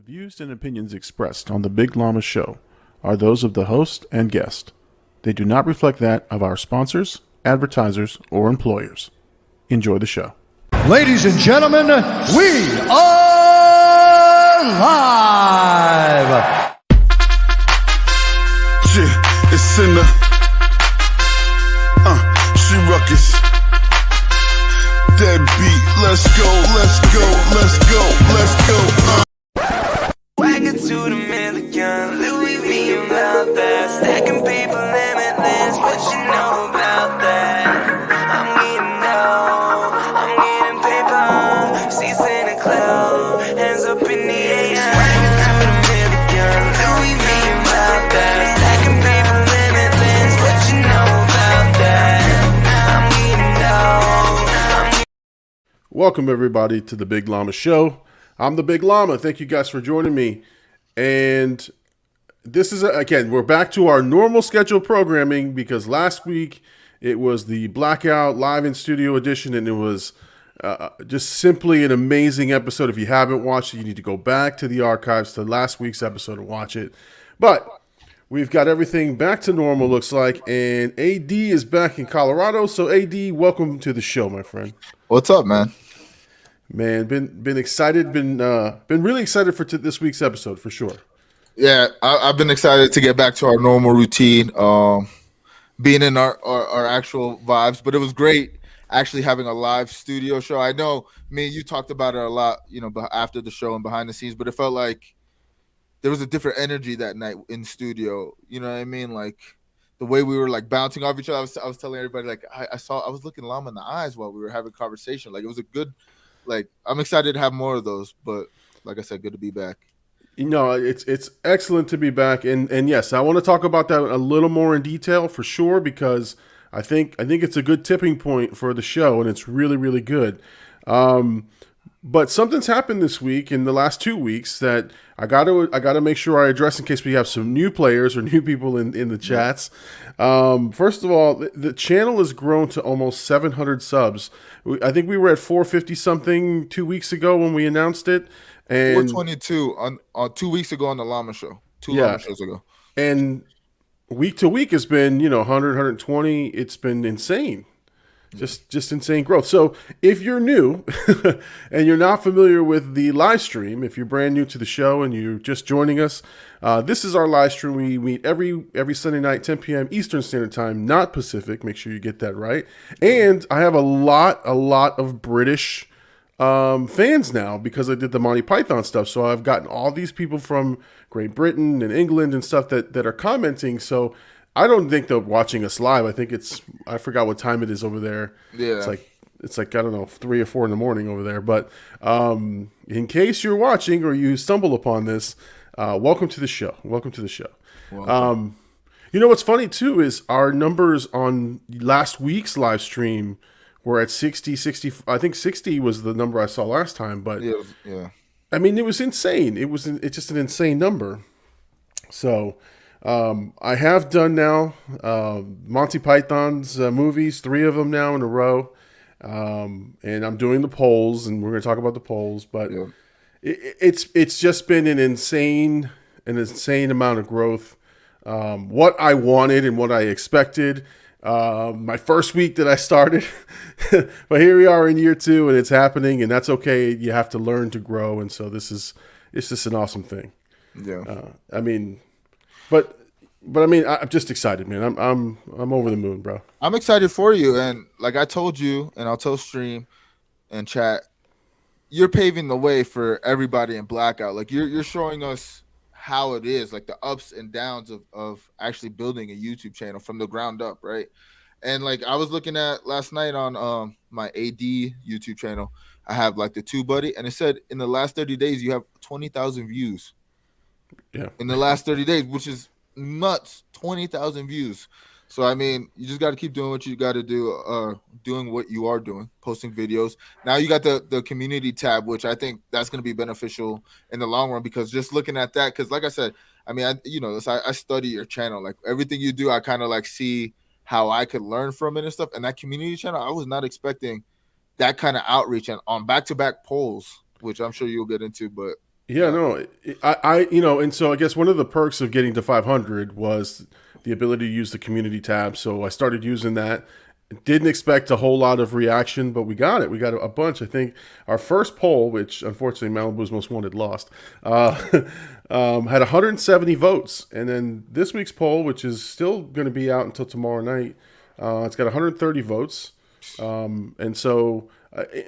views and opinions expressed on the Big Llama Show are those of the host and guest. They do not reflect that of our sponsors, advertisers, or employers. Enjoy the show. Ladies and gentlemen, we are live. Yeah, it's in the she ruckus. Dead beat, let's go, let's go, let's go, let's go. Wagon to the million, Louis V about that. Stacking people limitless, what you know about that? I'm getting paper, seats in the club, hands up in the air. Wagon to the million, Louis V about that. Stacking people limitless, what you know about that? Welcome, everybody, to the Big Llama Show. I'm the Big Llama. Thank you guys for joining me. And this is, again, we're back to our normal scheduled programming because last week it was the Blackout Live in Studio edition, and it was just simply an amazing episode. If you haven't watched it, you need to go back to the archives to last week's episode and watch it. But we've got everything back to normal, looks like, and AD is back in Colorado. So, AD, welcome to the show, my friend. What's up, man? Man, been excited, been really excited for this week's episode for sure. Yeah, I've been excited to get back to our normal routine, being in our actual vibes. But it was great actually having a live studio show. I know me and you talked about it a lot, after the show and behind the scenes. But it felt like there was a different energy that night in studio. You know what I mean? Like the way we were like bouncing off each other. I was telling everybody like I was looking Llama in the eyes while we were having a conversation. Like it was a good. Like I'm excited to have more of those, but like I said, good to be back. It's excellent to be back, and yes, I want to talk about that a little more in detail for sure because I think it's a good tipping point for the show, and it's really really good. But something's happened this week in the last 2 weeks that I gotta make sure I address in case we have some new players or new people in the chats. First of all, the channel has grown to almost 700 subs. I think we were at 450 something 2 weeks ago when we announced it, and 422 on 2 weeks ago on the Llama show. Llama shows ago, and week to week has been 100, 120. It's been insane. Just insane growth. So if you're new and you're not familiar with the live stream, if you're brand new to the show and you're just joining us, this is our live stream. We meet every Sunday night, 10 p.m. Eastern Standard Time, not Pacific. Make sure you get that right. And I have a lot of British fans now because I did the Monty Python stuff. So I've gotten all these people from Great Britain and England and stuff that are commenting. So I don't think they're watching us live. I think I forgot what time it is over there. Yeah. It's like I don't know, 3 or 4 in the morning over there. But in case you're watching or you stumble upon this, welcome to the show. Welcome to the show. What's funny too is our numbers on last week's live stream were at 60. I think 60 was the number I saw last time. But yeah. I mean, it was insane. It's just an insane number. So. I have done now Monty Python's movies, 3 of them now in a row, and I'm doing the polls, and we're going to talk about the polls. But it's just been an insane amount of growth. What I wanted and what I expected. My first week that I started, but here we are in year 2, and it's happening, and that's okay. You have to learn to grow, and so it's just an awesome thing. Yeah. But I mean, I'm just excited, man. I'm over the moon, bro. I'm excited for you, and like I told you, and I'll tell stream and chat, you're paving the way for everybody in Blackout. Like you're showing us how it is, like the ups and downs of actually building a YouTube channel from the ground up, right? And like I was looking at last night on my AD YouTube channel, I have like the TubeBuddy, and it said in the last 30 days you have 20,000 views. Yeah. In the last 30 days, which is nuts, 20,000 views. So, I mean, you just got to keep doing what you got to do, doing what you are doing, posting videos. Now you got the community tab, which I think that's going to be beneficial in the long run because just looking at that, because like I said, I mean, I study your channel. Like everything you do, I kind of like see how I could learn from it and stuff. And that community channel, I was not expecting that kind of outreach and on back-to-back polls, which I'm sure you'll get into, but Yeah, no, and so I guess one of the perks of getting to 500 was the ability to use the community tab. So I started using that. Didn't expect a whole lot of reaction, but we got it. We got a bunch. I think our first poll, which unfortunately Malibu's Most Wanted lost, had 170 votes. And then this week's poll, which is still going to be out until tomorrow night, it's got 130 votes. And so,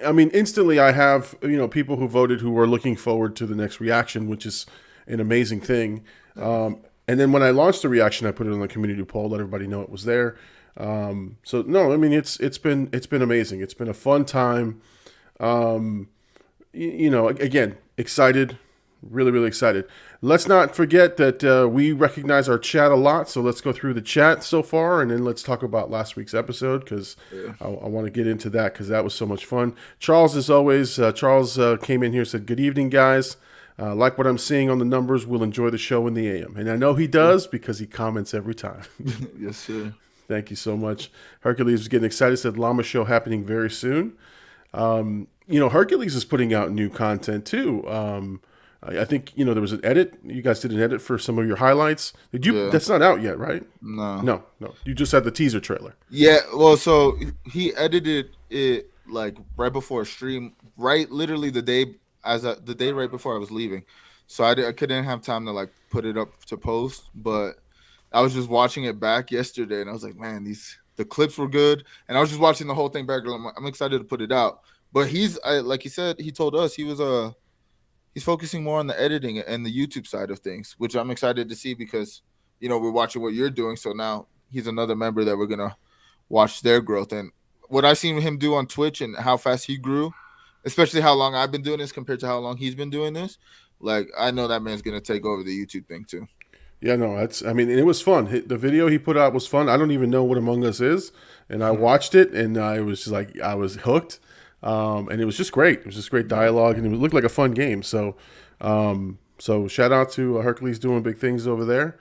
I mean, instantly I have, people who voted who were looking forward to the next reaction, which is an amazing thing. And then when I launched the reaction, I put it on the community poll, let everybody know it was there. So no, I mean, it's been amazing. It's been a fun time. Again, excited, really, really excited. Let's not forget that we recognize our chat a lot. So let's go through the chat so far, and then let's talk about last week's episode because I want to get into that because that was so much fun. Charles, as always, came in here and said, "Good evening, guys. Like what I'm seeing on the numbers, we'll enjoy the show in the AM." And I know he does because he comments every time. Yes, sir. Thank you so much. Hercules was getting excited, said Llama show happening very soon. Hercules is putting out new content too. I think, there was an edit. You guys did an edit for some of your highlights. Did you? Yeah. That's not out yet, right? No. You just had the teaser trailer. Yeah. Well, so he edited it like right before stream, right? Literally the day right before I was leaving. So I couldn't have time to like put it up to post, but I was just watching it back yesterday, and I was like, man, the clips were good, and I was just watching the whole thing back. I'm excited to put it out, but like he said, he told us he's focusing more on the editing and the YouTube side of things, which I'm excited to see because we're watching what you're doing. So now he's another member that we're gonna watch their growth, and what I've seen him do on Twitch and how fast he grew, especially how long I've been doing this compared to how long he's been doing this. Like I know that man's gonna take over the YouTube thing too. Yeah, no, it was fun. The video he put out was fun. I don't even know what Among Us is. And I watched it and I was just like, I was hooked. And it was just great. It was just great dialogue and it looked like a fun game. So, shout out to Hercules doing big things over there.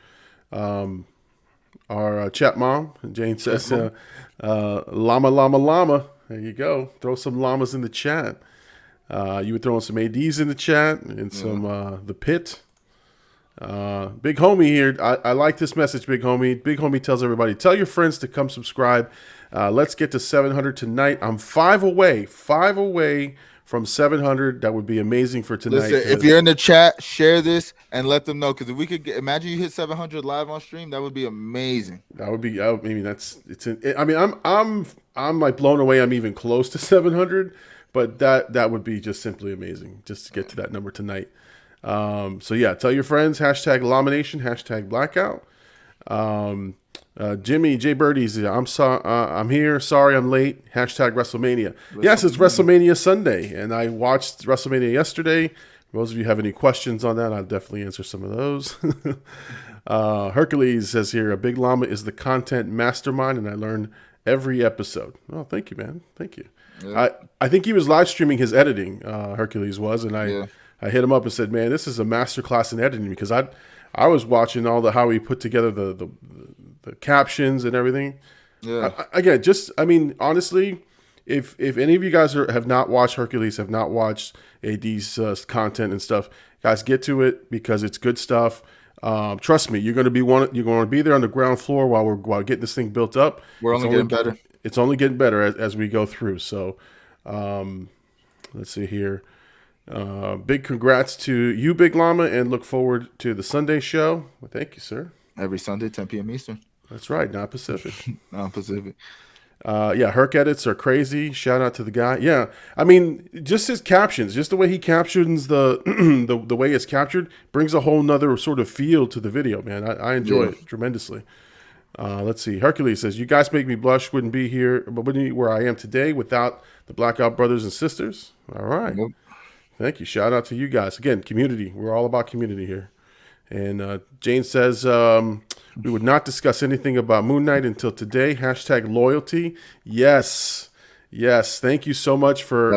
Our chat mom, Jane says, llama, llama, llama. There you go. Throw some llamas in the chat. You were throwing some ADs in the chat and some, the pit. Big homie here. I like this message, big homie. Big homie tells everybody, tell your friends to come subscribe. Let's get to 700 tonight. I'm 5 away from 700. That would be amazing for tonight. Listen, if you're in the chat, share this and let them know. Because if we could imagine you hit 700 live on stream, that would be amazing. That would be. I mean, I'm like blown away. I'm even close to 700, but that would be just simply amazing just to get to that number tonight. So yeah, tell your friends, hashtag Lamination, hashtag Blackout. Jimmy J Birdies, I'm here. Sorry, I'm late. Hashtag WrestleMania. Yes, it's WrestleMania Sunday, and I watched WrestleMania yesterday. For those of you have any questions on that, I'll definitely answer some of those. Hercules says here, a big llama is the content mastermind, and I learn every episode. Oh, thank you, man. Thank you. Yeah. I think he was live streaming his editing. Hercules was, and I hit him up and said, man, this is a masterclass in editing because I was watching how he put together the captions and everything. Yeah. Honestly, if any of you guys have not watched Hercules, have not watched AD's content and stuff, guys, get to it because it's good stuff. Trust me, you're going to be there on the ground floor while getting this thing built up. We're only getting better. It's only getting better as we go through. So, let's see here. Big congrats to you, Big Llama, and look forward to the Sunday show. Well, thank you, sir. Every Sunday, 10 p.m. Eastern. That's right, not Pacific. Not Pacific. Herc edits are crazy. Shout out to the guy. Yeah, I mean, just his captions, just the way he captions the way it's captured brings a whole nother sort of feel to the video, man. I enjoy it tremendously. Let's see. Hercules says, you guys make me blush. Wouldn't be where I am today without the Blackout brothers and sisters. All right. Nope. Thank you. Shout out to you guys. Again, community. We're all about community here. And Jane says, we would not discuss anything about Moon Knight until today. Hashtag loyalty. Yes. Thank you so much for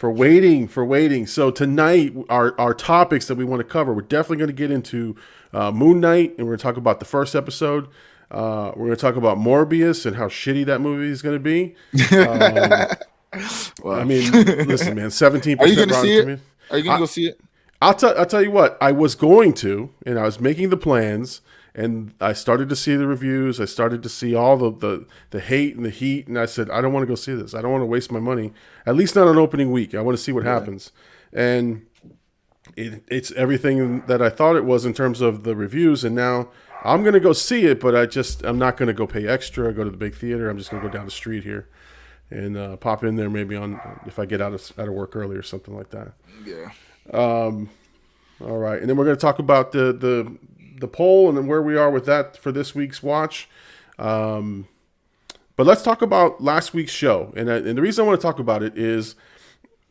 waiting. So tonight, our topics that we want to cover, we're definitely going to get into Moon Knight, and we're going to talk about the first episode. We're going to talk about Morbius and how shitty that movie is going to be. Wow. I mean, listen, man, 17%. Are you going to see it? Are you going to go see it? I'll tell you what, I was going to, and I was making the plans, and I started to see the reviews. I started to see all the hate and the heat, and I said, I don't want to go see this. I don't want to waste my money, at least not on opening week. I want to see what happens. And it's everything that I thought it was in terms of the reviews, and now I'm going to go see it, but I'm not going to go pay extra, go to the big theater. I'm just going to go down the street here and pop in there maybe on if I get out of work early or something like that. Yeah. All right, and then we're going to talk about the poll and then where we are with that for this week's watch. But let's talk about last week's show, and the reason I want to talk about it is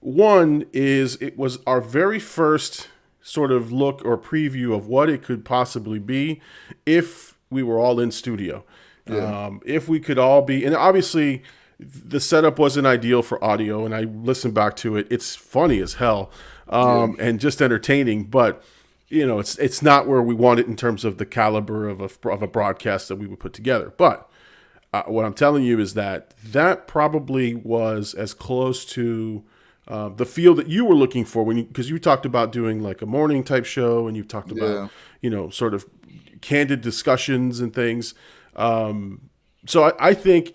it was our very first sort of look or preview of what it could possibly be if we were all in studio. Yeah. If we could all be, and obviously the setup wasn't ideal for audio, and I listened back to it. It's funny as hell, and just entertaining, but it's not where we want it in terms of the caliber of a broadcast that we would put together. But what I'm telling you is that probably was as close to the feel that you were looking for because you talked about doing like a morning type show, and you talked about sort of candid discussions and things. So I think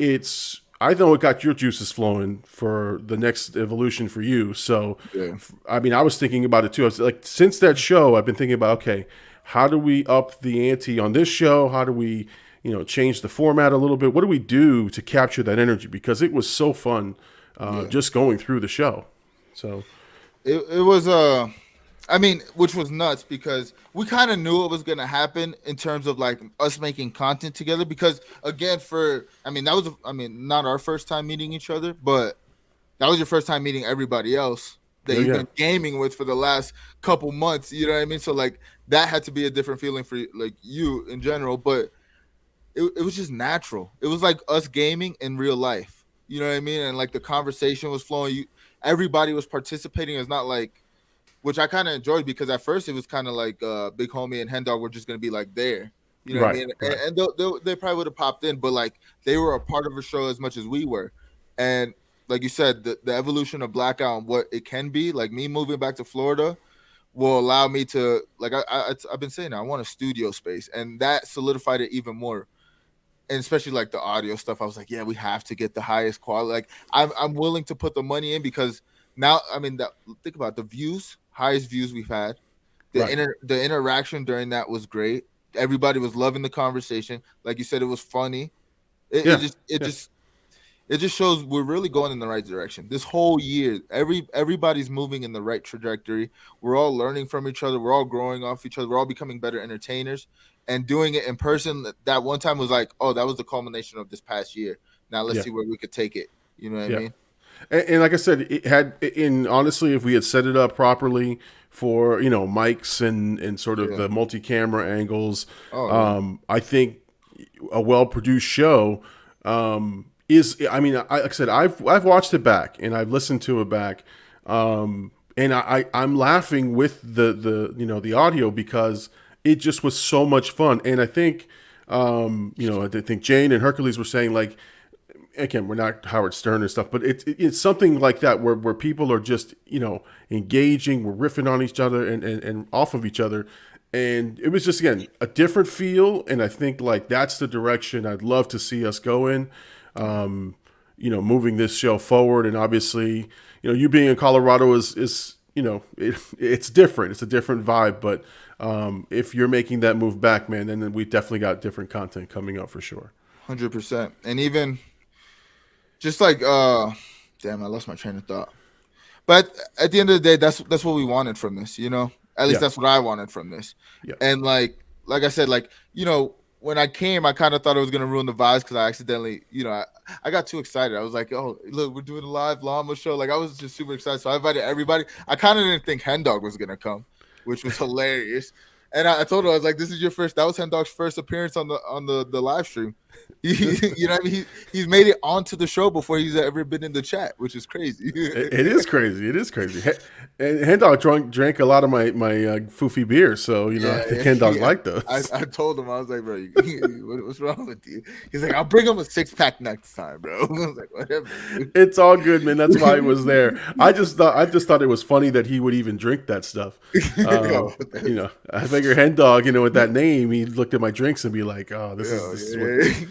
I know it got your juices flowing for the next evolution for you. So, I mean, I was thinking about it too. I was like, since that show, I've been thinking about, okay, how do we up the ante on this show? How do we, change the format a little bit? What do we do to capture that energy? Because it was so fun just going through the show. So it was I mean, which was nuts because we kind of knew it was going to happen in terms of like us making content together. Because again, that was not our first time meeting each other, but that was your first time meeting everybody else that you've been gaming with for the last couple months. You know what I mean? So like that had to be a different feeling for like you in general, but it was just natural. It was like us gaming in real life. You know what I mean? And like the conversation was flowing. Everybody was participating. It's not like, which I kind of enjoyed because at first it was kind of like Big Homie and Hen Dog were just going to be like there. You know what I mean? Right. And they probably would have popped in, but like they were a part of the show as much as we were. And like you said, the evolution of Blackout and what it can be, like me moving back to Florida will allow me to, like I've been saying, I want a studio space, and that solidified it even more. And especially like the audio stuff, I was like, yeah, we have to get the highest quality. Like I'm willing to put the money in because now, I mean, think about the views, highest views we've had. The interaction during that was great. Everybody was loving the conversation. Like you said, it was funny. It just shows we're really going in the right direction. This whole year, everybody's moving in the right trajectory. We're all learning from each other. We're all growing off each other. We're all becoming better entertainers. And doing it in person, that one time was like, oh, that was the culmination of this past year. Now let's see where we could take it. You know what I mean? And like I said, honestly, if we had set it up properly for, mics and sort of the multi-camera angles, I think a well-produced show like I said, I've watched it back and I've listened to it back. And I'm laughing with the audio because it just was so much fun. And I think, I think Jane and Hercules were saying, like, again, we're not Howard Stern and stuff, but it's something like that where people are just, engaging, we're riffing on each other and off of each other. And it was just, again, a different feel. And I think like that's the direction I'd love to see us go in, moving this show forward. And obviously, you being in Colorado is it's different. It's a different vibe, but if you're making that move back, man, then we definitely got different content coming up for sure. 100%. And even just like, damn, I lost my train of thought. But at the end of the day, that's what we wanted from this, At least that's what I wanted from this. Yeah. And like I said, like, when I came, I kind of thought it was going to ruin the vibes because I accidentally, I got too excited. I was like, oh, look, we're doing a live Llama show. Like, I was just super excited. So I invited everybody. I kind of didn't think Hen Dog was going to come, which was hilarious. And I told her, I was like, "This is your first." That was Hen Dog's first appearance on the live stream. You know what I mean? He's made it onto the show before he's ever been in the chat, which is crazy. It is crazy. It is crazy. And Hen Dog drank a lot of my foofy beers, so I think Hen Dog liked those. I told him, I was like, "Bro, what's wrong with you?" He's like, "I'll bring him a 6-pack next time, bro." I was like, "Whatever." Dude. It's all good, man. That's why I was there. I just thought it was funny that he would even drink that stuff. I figure Hen Dog, with that name, he looked at my drinks and be like, "Oh, this is what."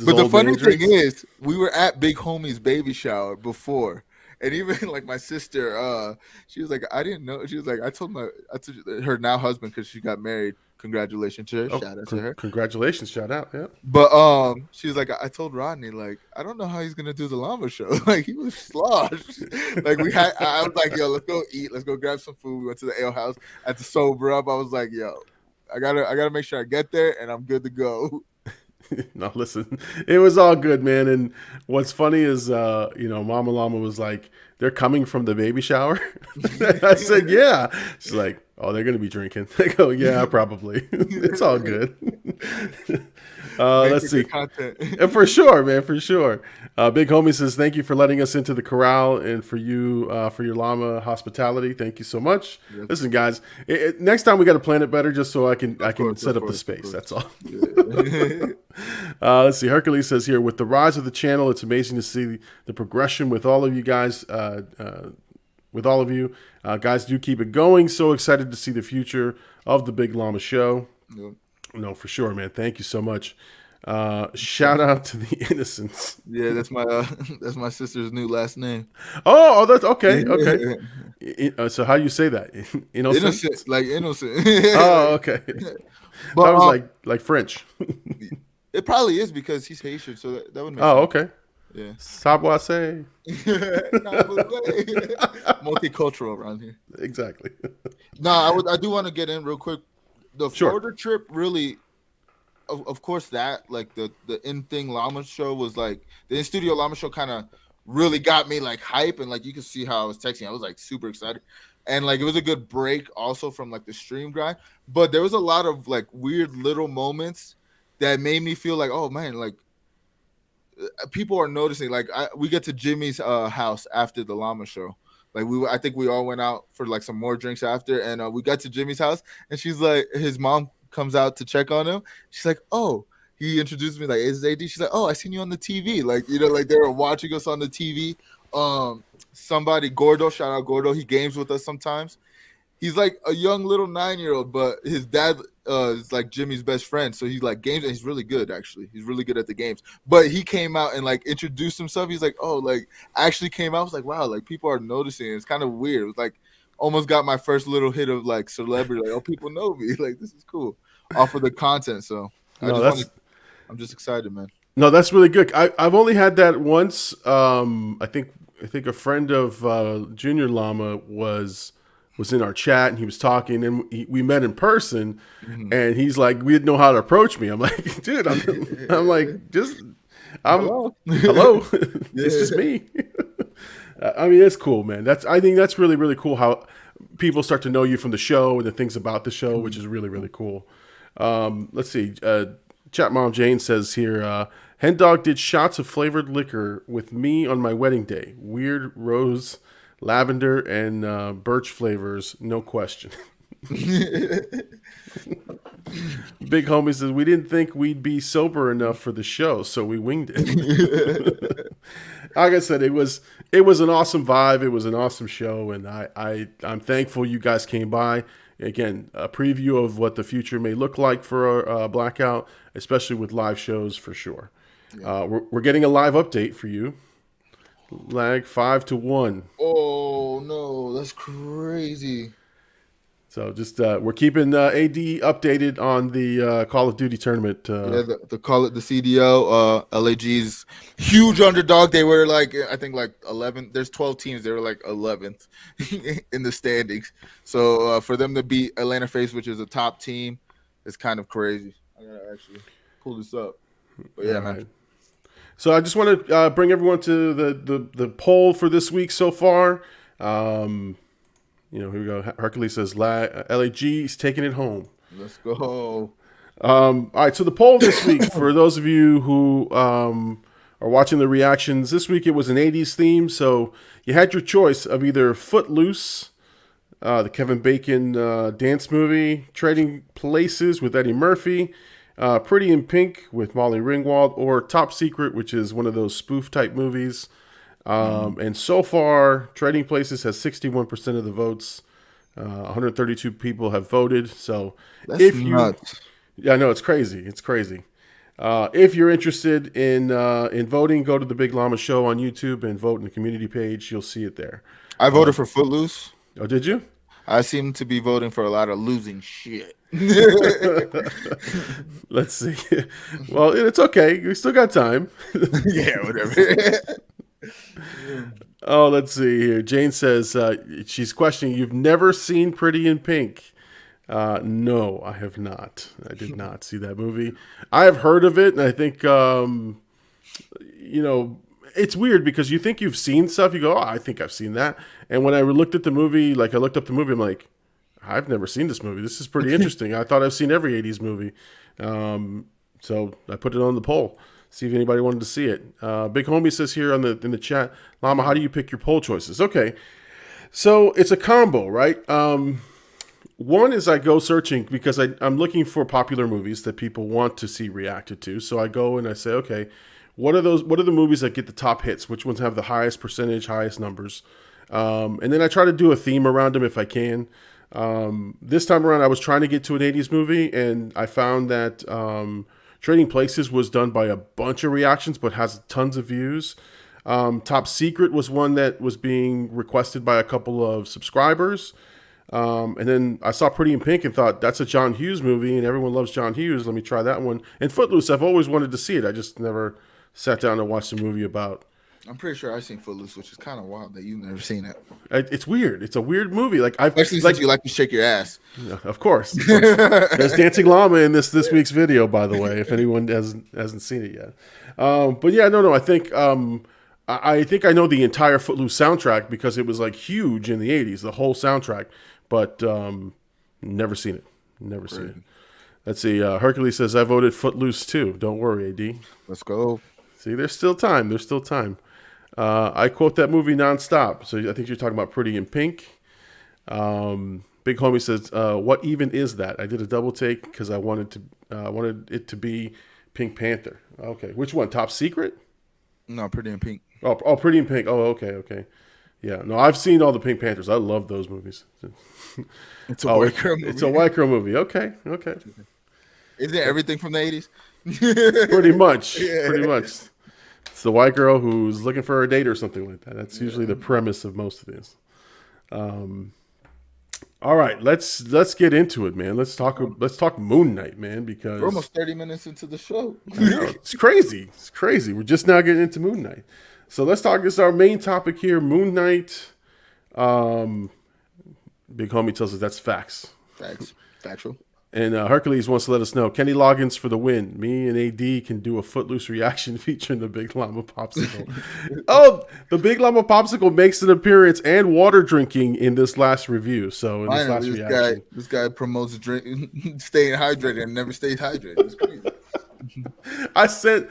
But the funny thing is, we were at Big Homie's baby shower before, and even like my sister, she was like, "I didn't know." She was like, I told her now husband, because she got married. Congratulations to her. Shout out to her. Congratulations. Shout out. Yeah. But she was like, I told Rodney, like, I don't know how he's gonna do the llama show. Like, he was sloshed. Like, I was like, "Yo, let's go eat. Let's go grab some food." We went to the ale house. I had to sober up. I was like, "Yo, I gotta make sure I get there and I'm good to go." No, listen, it was all good, man. And what's funny is, Mama Llama was like, "They're coming from the baby shower." I said, "Yeah." She's like, "Oh, they're gonna be drinking." I go, "Yeah, probably." It's all good. Let's see. And for sure, man, for sure. Big Homie says, "Thank you for letting us into the corral and for your llama hospitality. Thank you so much." Yes. Listen, guys, next time we got to plan it better, just so I can set up the space. That's all. Yeah. Let's see. Hercules says here, "With the rise of the channel, it's amazing to see the progression with all of you guys. Guys, do keep it going. So excited to see the future of the Big Llama Show." Yep. No, for sure, man. Thank you so much. Shout out to the Innocents. Yeah, that's my sister's new last name. Oh, that's okay. Okay. So how you say that? Innocent, like innocent. Oh, okay. But, that was like French. It probably is because he's Haitian, so that would make sense. Oh, okay. Yeah. Saboise. Multicultural around here. Exactly. No, I do want to get in real quick. The Florida trip really, of course, that like the in-thing llama show was like the in-studio llama show kind of really got me like hype, and like you could see how I was texting. I was like super excited, and like it was a good break also from like the stream grind. But there was a lot of like weird little moments that made me feel like, oh man, like people are noticing. Like we get to Jimmy's house after the llama show. Like I think we all went out for like some more drinks after, and we got to Jimmy's house, and she's like, his mom comes out to check on him. She's like, "Oh," he introduced me like, "Is AD?" She's like, "Oh, I seen you on the TV." Like, like they were watching us on the TV. Somebody, Gordo, shout out Gordo. He games with us sometimes. He's like a young little 9-year-old, but his dad is like Jimmy's best friend. So he's like games, and he's really good actually. He's really good at the games. But he came out and like introduced himself. He's like, "Oh, like actually came out." I was like, wow, like people are noticing. It's kind of weird. It was like almost got my first little hit of like celebrity. Like, oh, people know me. Like this is cool off of the content. So I'm just excited, man. No, that's really good. I've only had that once. I think a friend of Junior Llama was in our chat, and he was talking, and we met in person, and he's like, we didn't know how to approach me. I'm like, dude, I'm like, hello. It's just me. I mean, it's cool, man. I think that's really, really cool how people start to know you from the show and the things about the show, which is really, really cool. Let's see. Chat Mom Jane says here, Hen Dog did shots of flavored liquor with me on my wedding day. Weird rose, lavender, and birch flavors, no question. Big Homie says, we didn't think we'd be sober enough for the show, so we winged it. Like I said, it was an awesome vibe. It was an awesome show, and I'm thankful you guys came by. Again, a preview of what the future may look like for a Blackout, especially with live shows for sure. Yeah. We're getting a live update for you. Lag 5-1. Oh no, that's crazy. So just we're keeping AD updated on the Call of Duty tournament. The CDO, LAG's huge underdog. They were like, I think like 11. There's 12 teams. They were like 11th in the standings. So for them to beat Atlanta Face, which is a top team, it's kind of crazy. I gotta actually pull this up. But yeah, man. Right. So I just want to bring everyone to the poll for this week so far. Here we go. Hercules says LAG's taking it home. Let's go. All right, so the poll this week, for those of you who are watching the reactions, this week it was an 80s theme, so you had your choice of either Footloose, the Kevin Bacon dance movie, Trading Places with Eddie Murphy, Pretty in Pink with Molly Ringwald, or Top Secret, which is one of those spoof-type movies. And so far, Trading Places has 61% of the votes. 132 people have voted, so That's nuts. Yeah, no, it's crazy. It's crazy. If you're interested in voting, go to the Big Llama Show on YouTube and vote in the community page. You'll see it there. I voted for Footloose. Oh, did you? I seem to be voting for a lot of losing shit. Let's see. Well, it's okay. We still got time. Yeah, whatever. Oh, let's see here. Jane says she's questioning, you've never seen Pretty in Pink. No, I have not. I did not see that movie. I have heard of it, and I think, it's weird because you think you've seen stuff. You go, oh, I think I've seen that. And when I looked at the movie, I looked up the movie, I'm like, I've never seen this movie. This is pretty interesting. I thought I've seen every 80s movie. So I put it on the poll. See if anybody wanted to see it. Big Homie says here in the chat, Llama, how do you pick your poll choices? Okay, so it's a combo, right? One is I go searching because I'm looking for popular movies that people want to see reacted to. So I go and I say, okay, what are the movies that get the top hits? Which ones have the highest percentage, highest numbers? And then I try to do a theme around them if I can. This time around, I was trying to get to an 80s movie, and I found that Trading Places was done by a bunch of reactions, but has tons of views. Top Secret was one that was being requested by a couple of subscribers. And then I saw Pretty in Pink and thought, that's a John Hughes movie, and everyone loves John Hughes. Let me try that one. And Footloose, I've always wanted to see it. I just never sat down and watched the movie about. I'm pretty sure I've seen Footloose, which is kind of wild that you've never seen it. It's weird. It's a weird movie. Especially since you like to shake your ass. Yeah, of course. There's Dancing Llama in this week's video, by the way, if anyone hasn't seen it yet. But yeah, no. I think I know the entire Footloose soundtrack because it was huge in the 80s, the whole soundtrack. But never seen it. Never seen it. Let's see. Hercules says, I voted Footloose too. Don't worry, AD. Let's go. See, there's still time. There's still time. I quote that movie nonstop. So I think you're talking about Pretty in Pink. Big Homie says, what even is that? I did a double take because I wanted it to be Pink Panther. Okay. Which one? Top Secret? No, Pretty in Pink. Oh, Pretty in Pink. Oh, okay. Yeah. No, I've seen all the Pink Panthers. I love those movies. It's a white girl movie. It's a white girl movie. Okay. Isn't it everything from the 80s? Pretty much. Yeah. Pretty much. It's the white girl who's looking for a date or something like that. That's usually the premise of most of these. All right, let's get into it, man. Let's talk Moon Knight, man, because we're almost 30 minutes into the show. I know, it's crazy. It's crazy. We're just now getting into Moon Knight. So let's talk. This is our main topic here, Moon Knight. Big Homie tells us that's facts. Factual. And Hercules wants to let us know, Kenny Loggins for the win. Me and AD can do a Footloose reaction featuring the Big Llama Popsicle. Oh, the Big Llama Popsicle makes an appearance and water drinking in this last review. So in this last reaction. This guy promotes staying hydrated and never stays hydrated. It's crazy. I sent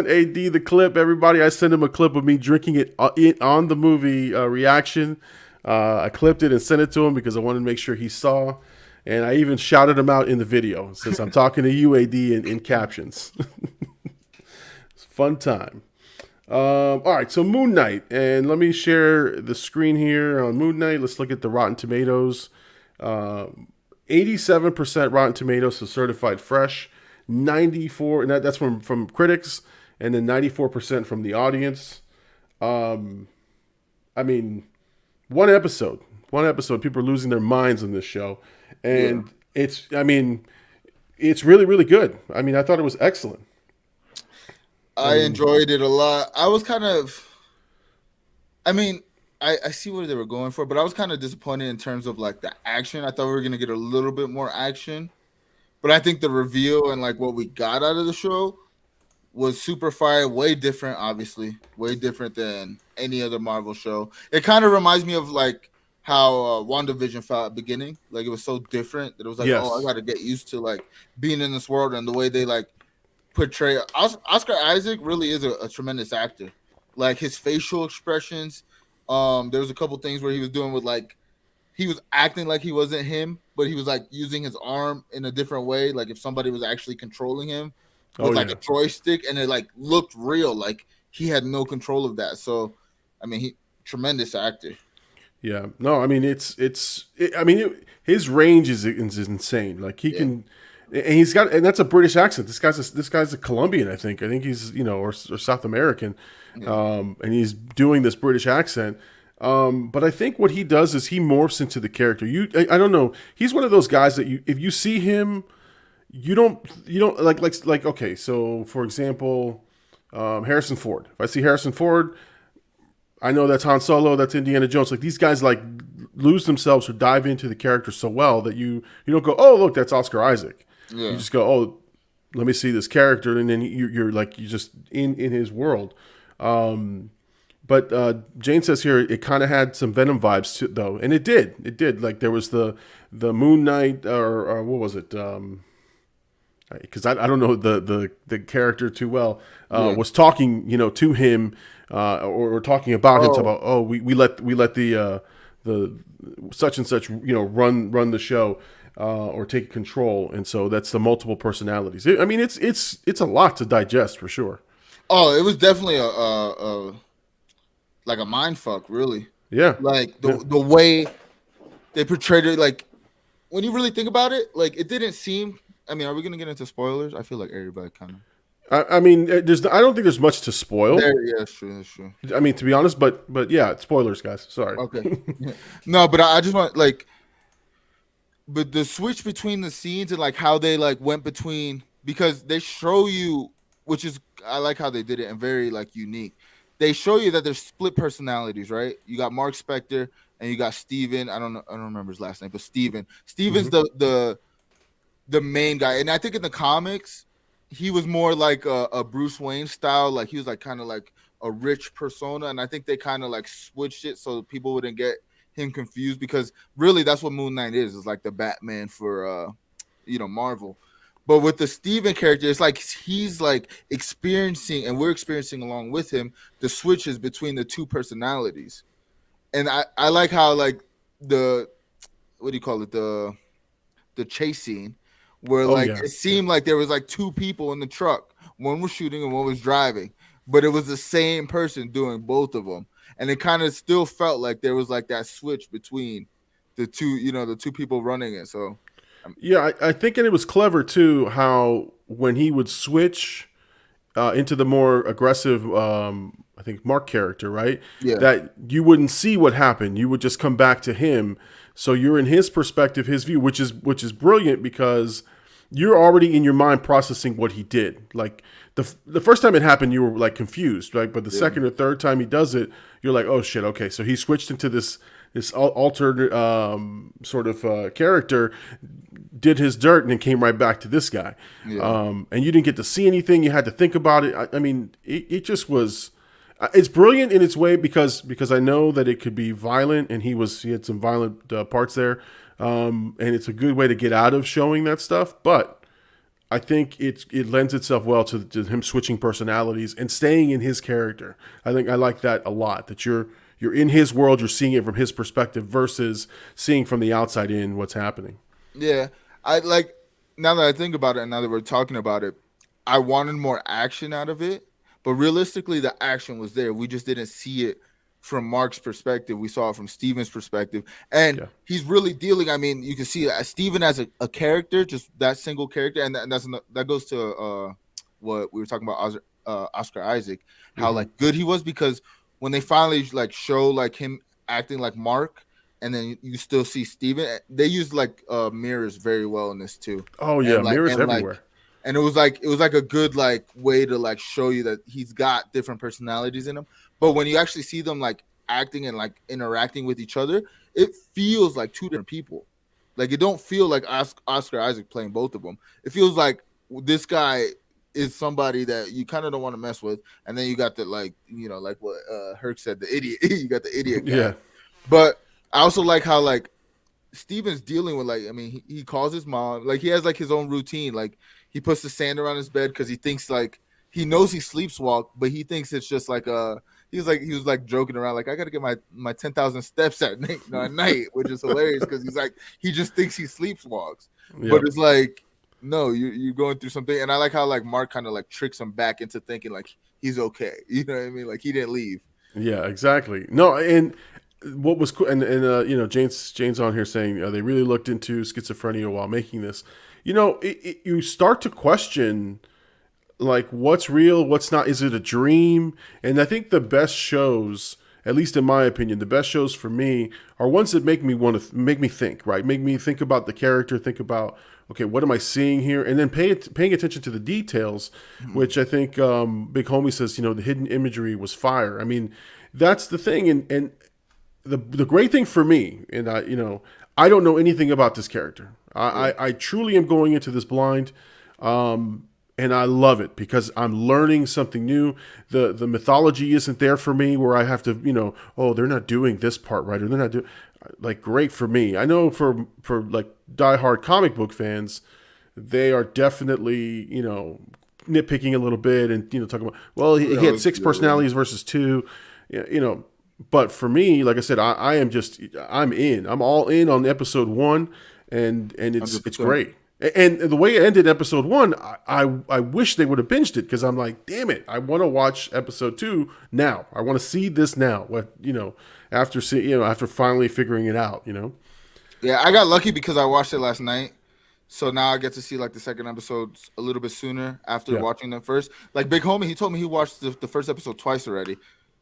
AD the clip. Everybody, I sent him a clip of me drinking it on the movie reaction. I clipped it and sent it to him because I wanted to make sure he saw. And I even shouted him out in the video. It says, I'm talking to you, AD, in captions. It's a fun time. All right, so Moon Knight. And let me share the screen here on Moon Knight. Let's look at the Rotten Tomatoes. 87% Rotten Tomatoes, so certified fresh. 94, and that's from critics. And then 94% from the audience. I mean, one episode, people are losing their minds on this show. And it's really, really good. I mean, I thought it was excellent. I enjoyed it a lot. I was kind of, I see what they were going for, but I was kind of disappointed in terms of the action. I thought we were going to get a little bit more action, but I think the reveal and what we got out of the show was super fire, way different, obviously, way different than any other Marvel show. It kind of reminds me of how WandaVision felt at the beginning. Like it was so different that it was like, oh, I Yes. got to get used to like being in this world and the way they like portray. Oscar Isaac really is a tremendous actor. Like his facial expressions. There was a couple things where he was doing with like he was acting like he wasn't him, but he was like using his arm in a different way. Like if somebody was actually controlling him Oh with like yeah. a joystick, and it like looked real. Like he had no control of that. So, I mean, he tremendous actor. Yeah. No, I mean I mean his range is insane. Like he Yeah. can, and he's got, and that's a British accent. This guy's a Colombian, I think. I think he's or South American, and he's doing this British accent. But I think what he does is he morphs into the character. I don't know. He's one of those guys that if you see him, you don't like okay. So for example, Harrison Ford. If I see Harrison Ford, I know that's Han Solo, that's Indiana Jones. Like these guys like lose themselves or dive into the character so well that you don't go, oh look, that's Oscar Isaac. Yeah. You just go, oh, let me see this character, and then you're like you just in his world. But Jane says here it kind of had some Venom vibes too, though, and it did. Like there was the Moon Knight or what was it? Because I don't know the character too well. Was talking to him or talking about him about we let the such and such run the show or take control, and so that's the multiple personalities. I mean it's a lot to digest for sure. Oh, it was definitely a like a mind fuck, really. Yeah, Like the way they portrayed it, like when you really think about it, like it didn't seem. I mean, are we gonna get into spoilers? I feel like everybody kind of. I mean I don't think there's much to spoil. Yeah, that's true. That's true. I mean to be honest, but yeah, spoilers, guys. Sorry. Okay. Yeah. No, but I just want like, but the switch between the scenes and like how they like went between, because they show you, which is I like how they did it and very like unique. They show you that there's split personalities, right? You got Mark Spector and you got Steven. I don't know, I don't remember his last name, but Steven. Steven's the main guy, and I think in the comics he was more like a Bruce Wayne style. Like he was like kind of like a rich persona, and I think they kind of like switched it so people wouldn't get him confused, because really that's what Moon Knight is like the Batman for Marvel. But with the Steven character, it's like he's like experiencing, and we're experiencing along with him, the switches between the two personalities. And I like how like the what do you call it, the chase scene where like yeah. it seemed like there was like two people in the truck. One was shooting and one was driving, but it was the same person doing both of them. And it kind of still felt like there was like that switch between the two, the two people running it. So Yeah, I think, and it was clever too, how when he would switch into the more aggressive, I think Mark character, right? Yeah. That you wouldn't see what happened. You would just come back to him, so you're in his perspective, his view, which is brilliant because you're already in your mind processing what he did. Like the first time it happened, you were like confused, right? But the second or third time he does it, you're like, oh shit, okay. So he switched into this altered sort of character, did his dirt, and then came right back to this guy. Yeah. And you didn't get to see anything. You had to think about it. I mean, it just was. It's brilliant in its way because I know that it could be violent, and he had some violent parts there, and it's a good way to get out of showing that stuff. But I think it lends itself well to him switching personalities and staying in his character. I think I like that a lot. That you're in his world, you're seeing it from his perspective versus seeing from the outside in what's happening. Yeah. I like, now that I think about it and now that we're talking about it, I wanted more action out of it, but realistically the action was there. We just didn't see it from Mark's perspective. We saw it from Steven's perspective, and he's really dealing. I mean, you can see Steven as a character, just that single character, and that goes to what we were talking about, Oscar Isaac, how like good he was, because when they finally like show like him acting like Mark, and then you still see Steven, they used like mirrors very well in this too. Oh yeah, mirrors everywhere. Like, and it was like a good like way to like show you that he's got different personalities in him. But when you actually see them like acting and like interacting with each other, it feels like two different people. Like it don't feel like Oscar Isaac playing both of them. It feels like this guy is somebody that you kind of don't want to mess with, and then you got the like like what Herc said, the idiot. You got the idiot guy. Yeah. But I also like how like Steven's dealing with like, I mean, he calls his mom, like he has like his own routine. Like he puts the sand around his bed because he thinks like he knows he sleepwalk, but he thinks it's just like he was like joking around like I gotta get my 10,000 steps at night, at night, which is hilarious because he's like he just thinks he sleepwalks, but it's like no, you're going through something. And I like how like Mark kind of like tricks him back into thinking like he's okay. You know what I mean? Like he didn't leave. Yeah, exactly. No, and what was cool, and you know, Jane's on here saying they really looked into schizophrenia while making this. You know, you start to question like what's real, what's not. Is it a dream? And I think the best shows, at least in my opinion, the best shows for me are ones that make me want to make me think, right? Make me think about the character, think about okay, what am I seeing here, and then paying attention to the details, which I think Big Homie says, you know, the hidden imagery was fire. I mean, that's the thing, and the great thing for me, and I, you know, I don't know anything about this character. I truly am going into this blind. And I love it because I'm learning something new. The mythology isn't there for me where I have to, you know, oh, they're not doing this part right, or they're not doing like great for me. I know for like diehard comic book fans, they are definitely, you know, nitpicking a little bit and, you know, talking about, well, he had 6 personalities versus 2, you know. But for me, like I said, I'm in. I'm all in on episode 1, and it's 100%. great. And the way it ended episode 1, I wish they would have binged it because I'm like, damn it, I want to watch episode 2 now. I want to see this now. What, you know, after finally figuring it out, you know. Yeah, I got lucky because I watched it last night, so now I get to see like the second episode a little bit sooner after watching them first. Like Big Homie, he told me he watched the first episode twice already,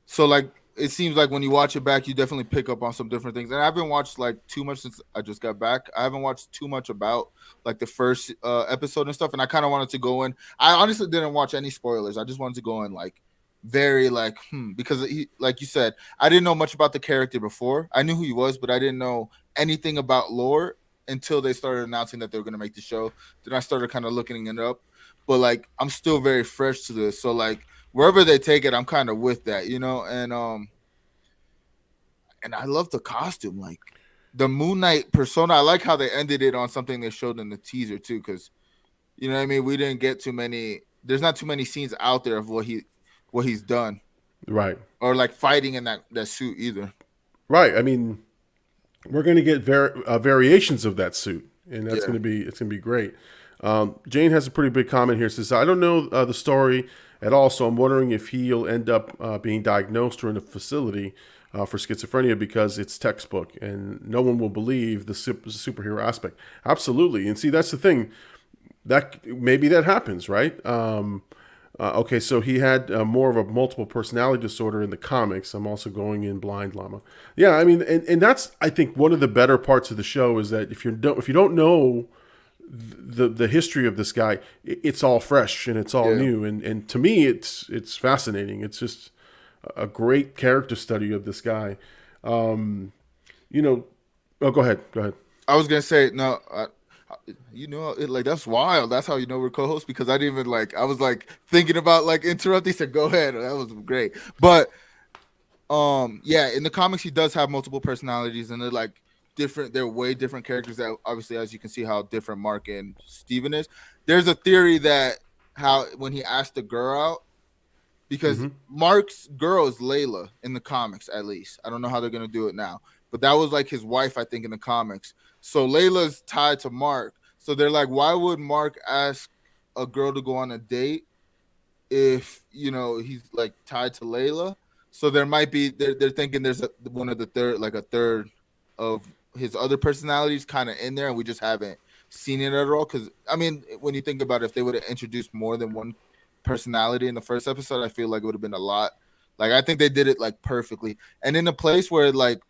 so like it seems like when you watch it back, you definitely pick up on some different things. And I haven't watched like too much since I just got back. I haven't watched too much about like the first episode and stuff. And I kind of wanted to go in. I honestly didn't watch any spoilers. I just wanted to go in like very like because he, like you said, I didn't know much about the character before. I knew who he was, but I didn't know anything about lore until they started announcing that they were going to make the show. Then I started kind of looking it up. But like I'm still very fresh to this, so like wherever they take it, I'm kind of with that, you know. And I love the costume, like the Moon Knight persona. I like how they ended it on something they showed in the teaser too, because you know what I mean. We didn't get too many. There's not too many scenes out there of what he's done, Right. or like fighting in that suit either. Right. I mean, we're going to get variations of that suit, and that's going to be great. Jane has a pretty big comment here. Says, I don't know the story at all, so I'm wondering if he'll end up being diagnosed or in a facility for schizophrenia because it's textbook, and no one will believe the superhero aspect. Absolutely, and see that's the thing that maybe that happens, right? Okay, so he had more of a multiple personality disorder in the comics. I'm also going in blind, Llama. Yeah, I mean, and that's I think one of the better parts of the show is that if you don't know the history of this guy, it's all fresh and it's all new, and to me it's fascinating. It's just a great character study of this guy. You know, go ahead. I was gonna say no. You know, like that's wild. That's how you know we're co-hosts because I didn't even like. I was like thinking about like interrupting. He said, "Go ahead." That was great. But yeah, in the comics he does have multiple personalities, and they're like different. They're way different characters. That obviously, as you can see, how different Mark and Steven is. There's a theory that how when he asked the girl out, because Mark's girl is Layla in the comics, at least. I don't know how they're gonna do it now, but that was like his wife, I think, in the comics. So Layla's tied to Mark. So they're like, why would Mark ask a girl to go on a date if, you know, he's like tied to Layla? So there might be, they're thinking there's a third of his other personalities kind of in there, and we just haven't seen it at all. Because, I mean, when you think about it, if they would have introduced more than one personality in the first episode, I feel like it would have been a lot. Like, I think they did it like perfectly. And in a place where like,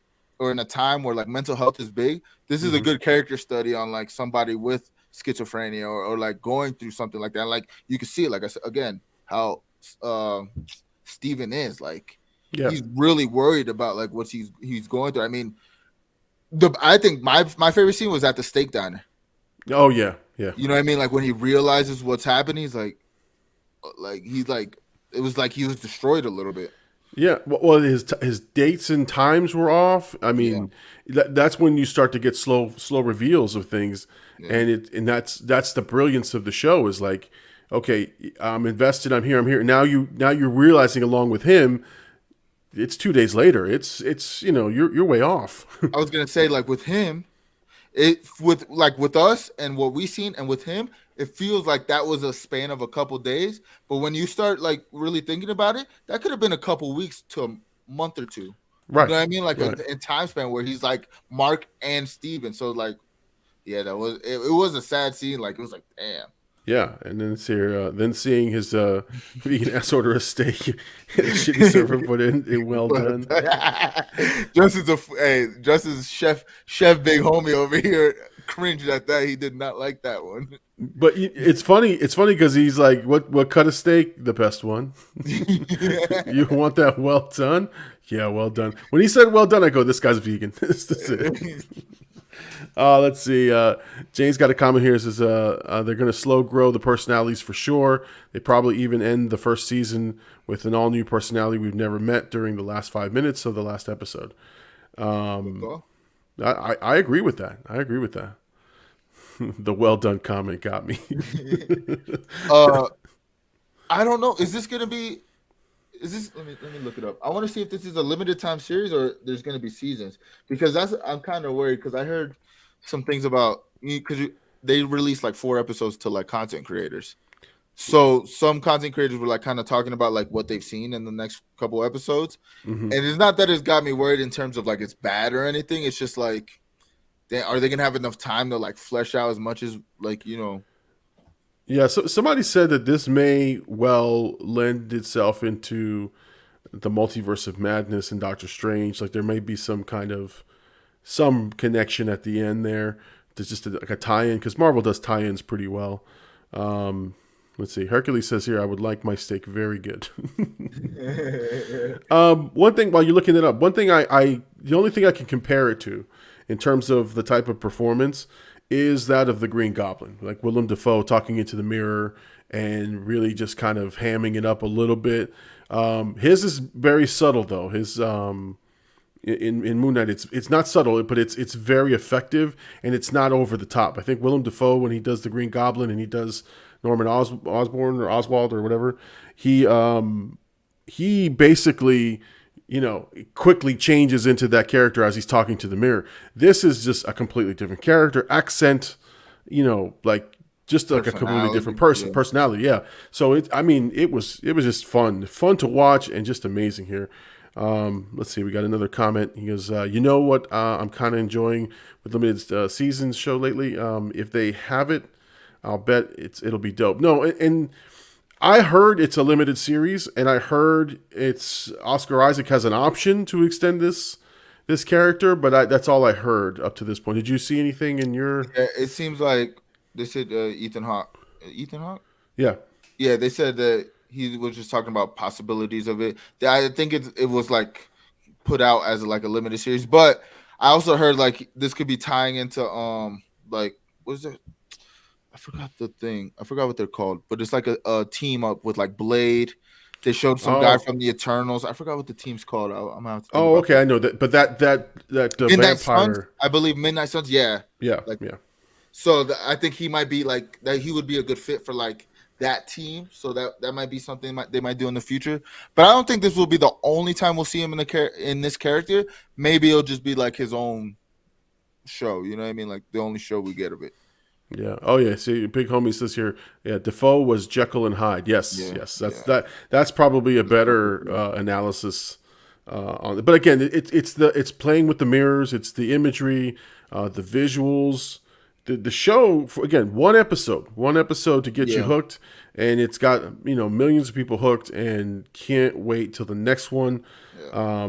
or in a time where like mental health is big, this is a good character study on like somebody with schizophrenia or like going through something like that. Like you can see it, like I said again, how Steven is like he's really worried about like what he's going through. I mean, I think my favorite scene was at the steak diner. Oh yeah. You know what I mean? Like when he realizes what's happening, he's like it was like he was destroyed a little bit. Yeah, well, his dates and times were off. I Yeah, mean, that's when you start to get slow reveals of things, yeah. and that's the brilliance of the show is like, okay, I'm invested, I'm here, I'm here. Now you're realizing along with him, it's 2 days later. It's you're way off. I was gonna say like with him, it with us and what we seen and with him, it feels like that was a span of a couple days. But when you start like really thinking about it, that could have been a couple weeks to a month or two. You Right, know what I mean? Like right. a time span where he's like Mark and Steven. So like, yeah, that was it was a sad scene. Like it was like, damn. Yeah, and then then seeing his vegan ass order a steak and a shitty server put in well done. Justin's chef big homie over here cringed at that. He did not like that one. But it's funny. It's funny because he's like, "What cut of steak? The best one. You want that well done? Yeah, well done." When he said "well done," I go, "This guy's vegan." This is it. Let's see. Jane's got a comment here. It says they're going to slow grow the personalities for sure. They probably even end the first season with an all new personality we've never met during the last 5 minutes of the last episode. I agree with that. I agree with that. The well done comment got me. I don't know. Is this gonna be? Is this? Let me look it up. I want to see if this is a limited time series or there's gonna be seasons because I'm kind of worried because I heard some things about because they released like 4 episodes to like content creators. So some content creators were like kind of talking about like what they've seen in the next couple episodes, and it's not that it's got me worried in terms of like it's bad or anything. It's just like, are they gonna have enough time to like flesh out as much as like Yeah, so somebody said that this may well lend itself into the multiverse of madness and Doctor Strange. Like there may be some connection at the end there. There's just like a tie-in because Marvel does tie-ins pretty well. Let's see. Hercules says here, I would like my steak very good. One thing while you're looking it up, the only thing I can compare it to in terms of the type of performance is that of the Green Goblin, like Willem Dafoe talking into the mirror and really just kind of hamming it up a little bit. His is very subtle though. His in Moon Knight, it's not subtle, but it's very effective and it's not over the top. I think Willem Dafoe when he does the Green Goblin and he does Norman Osborn or Oswald or whatever, he basically quickly changes into that character as he's talking to the mirror. This is just a completely different character, accent, like just like a completely different personality. Yeah. So it was just fun to watch and just amazing here. Let's see. We got another comment. He goes, you know what I'm kind of enjoying with limited seasons show lately? If they have it, I'll bet it'll be dope. No, and I heard it's a limited series, and I heard it's Oscar Isaac has an option to extend this character, but that's all I heard up to this point. Did you see anything in your? Yeah, it seems like they said Ethan Hawke. Ethan Hawke? Yeah. Yeah, they said that he was just talking about possibilities of it. I think it was like put out as like a limited series, but I also heard like this could be tying into like what is it? I forgot the thing. I forgot what they're called, but it's like a team up with like Blade. They showed some guy from the Eternals. I forgot what the team's called. I'm gonna have to think okay, I know that, but that Midnight vampire. Suns, I believe Midnight Suns. Yeah, yeah, like, yeah. So I think he might be like that. He would be a good fit for like that team. So that might be something they might do in the future. But I don't think this will be the only time we'll see him in this character. Maybe it'll just be like his own show. You know what I mean? Like the only show we get of it. Yeah. Oh yeah. See, big homie says here. Yeah, Defoe was Jekyll and Hyde. Yes. Yeah, yes. That's probably a better analysis on it. But again, it's playing with the mirrors. It's the imagery, the visuals. The show again, one episode to get you hooked, and it's got millions of people hooked, and can't wait till the next one. Yeah.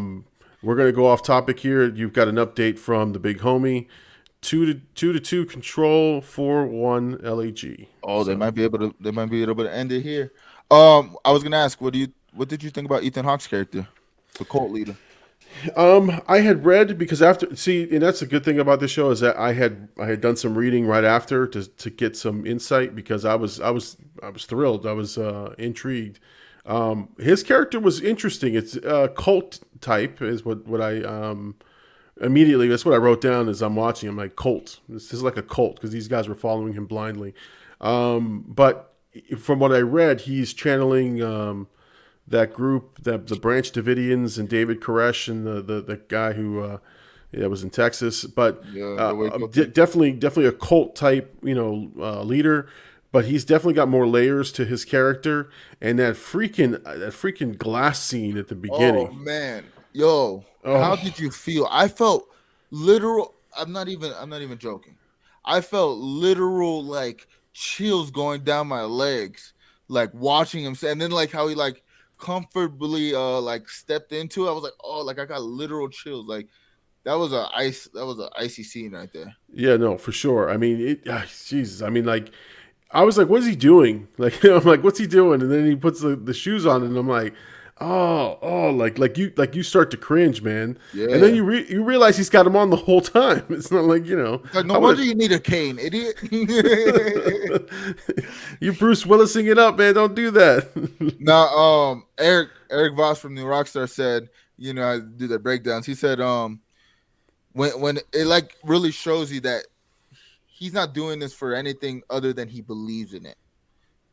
We're gonna go off topic here. You've got an update from the big homie. 2-2 control 4-1 LAG. Oh, so they might be able to end it here. I was gonna ask, what did you think about Ethan Hawke's character, the cult leader? I had read because and that's a good thing about this show is that I had done some reading right after to get some insight because I was thrilled. I was intrigued. His character was interesting. It's a cult type, is what I immediately. That's what I wrote down as I'm watching. I'm like, cult. This is like a cult because these guys were following him blindly. But from what I read, he's channeling that group, the Branch Davidians and David Koresh and the guy who was in Texas. But definitely a cult type, leader. But he's definitely got more layers to his character, and that freaking glass scene at the beginning. Oh man, how did you feel? I felt literal. I'm not even joking. I felt literal like chills going down my legs, like watching him. And then like how he like comfortably like stepped into it. I was like, oh, like I got literal chills. Like that was an icy scene right there. Yeah, no, for sure. I mean, Jesus. I mean, like. I was like, what is he doing? Like, I'm like, what's he doing? And then he puts the shoes on, and I'm like, like you start to cringe, man. Yeah. And then you realize he's got him on the whole time. It's not like, Like, no wonder you need a cane, idiot. You Bruce Willising it up, man. Don't do that. Now, Eric Voss from New Rockstar said, I do the breakdowns. He said, when it like really shows you that he's not doing this for anything other than he believes in it.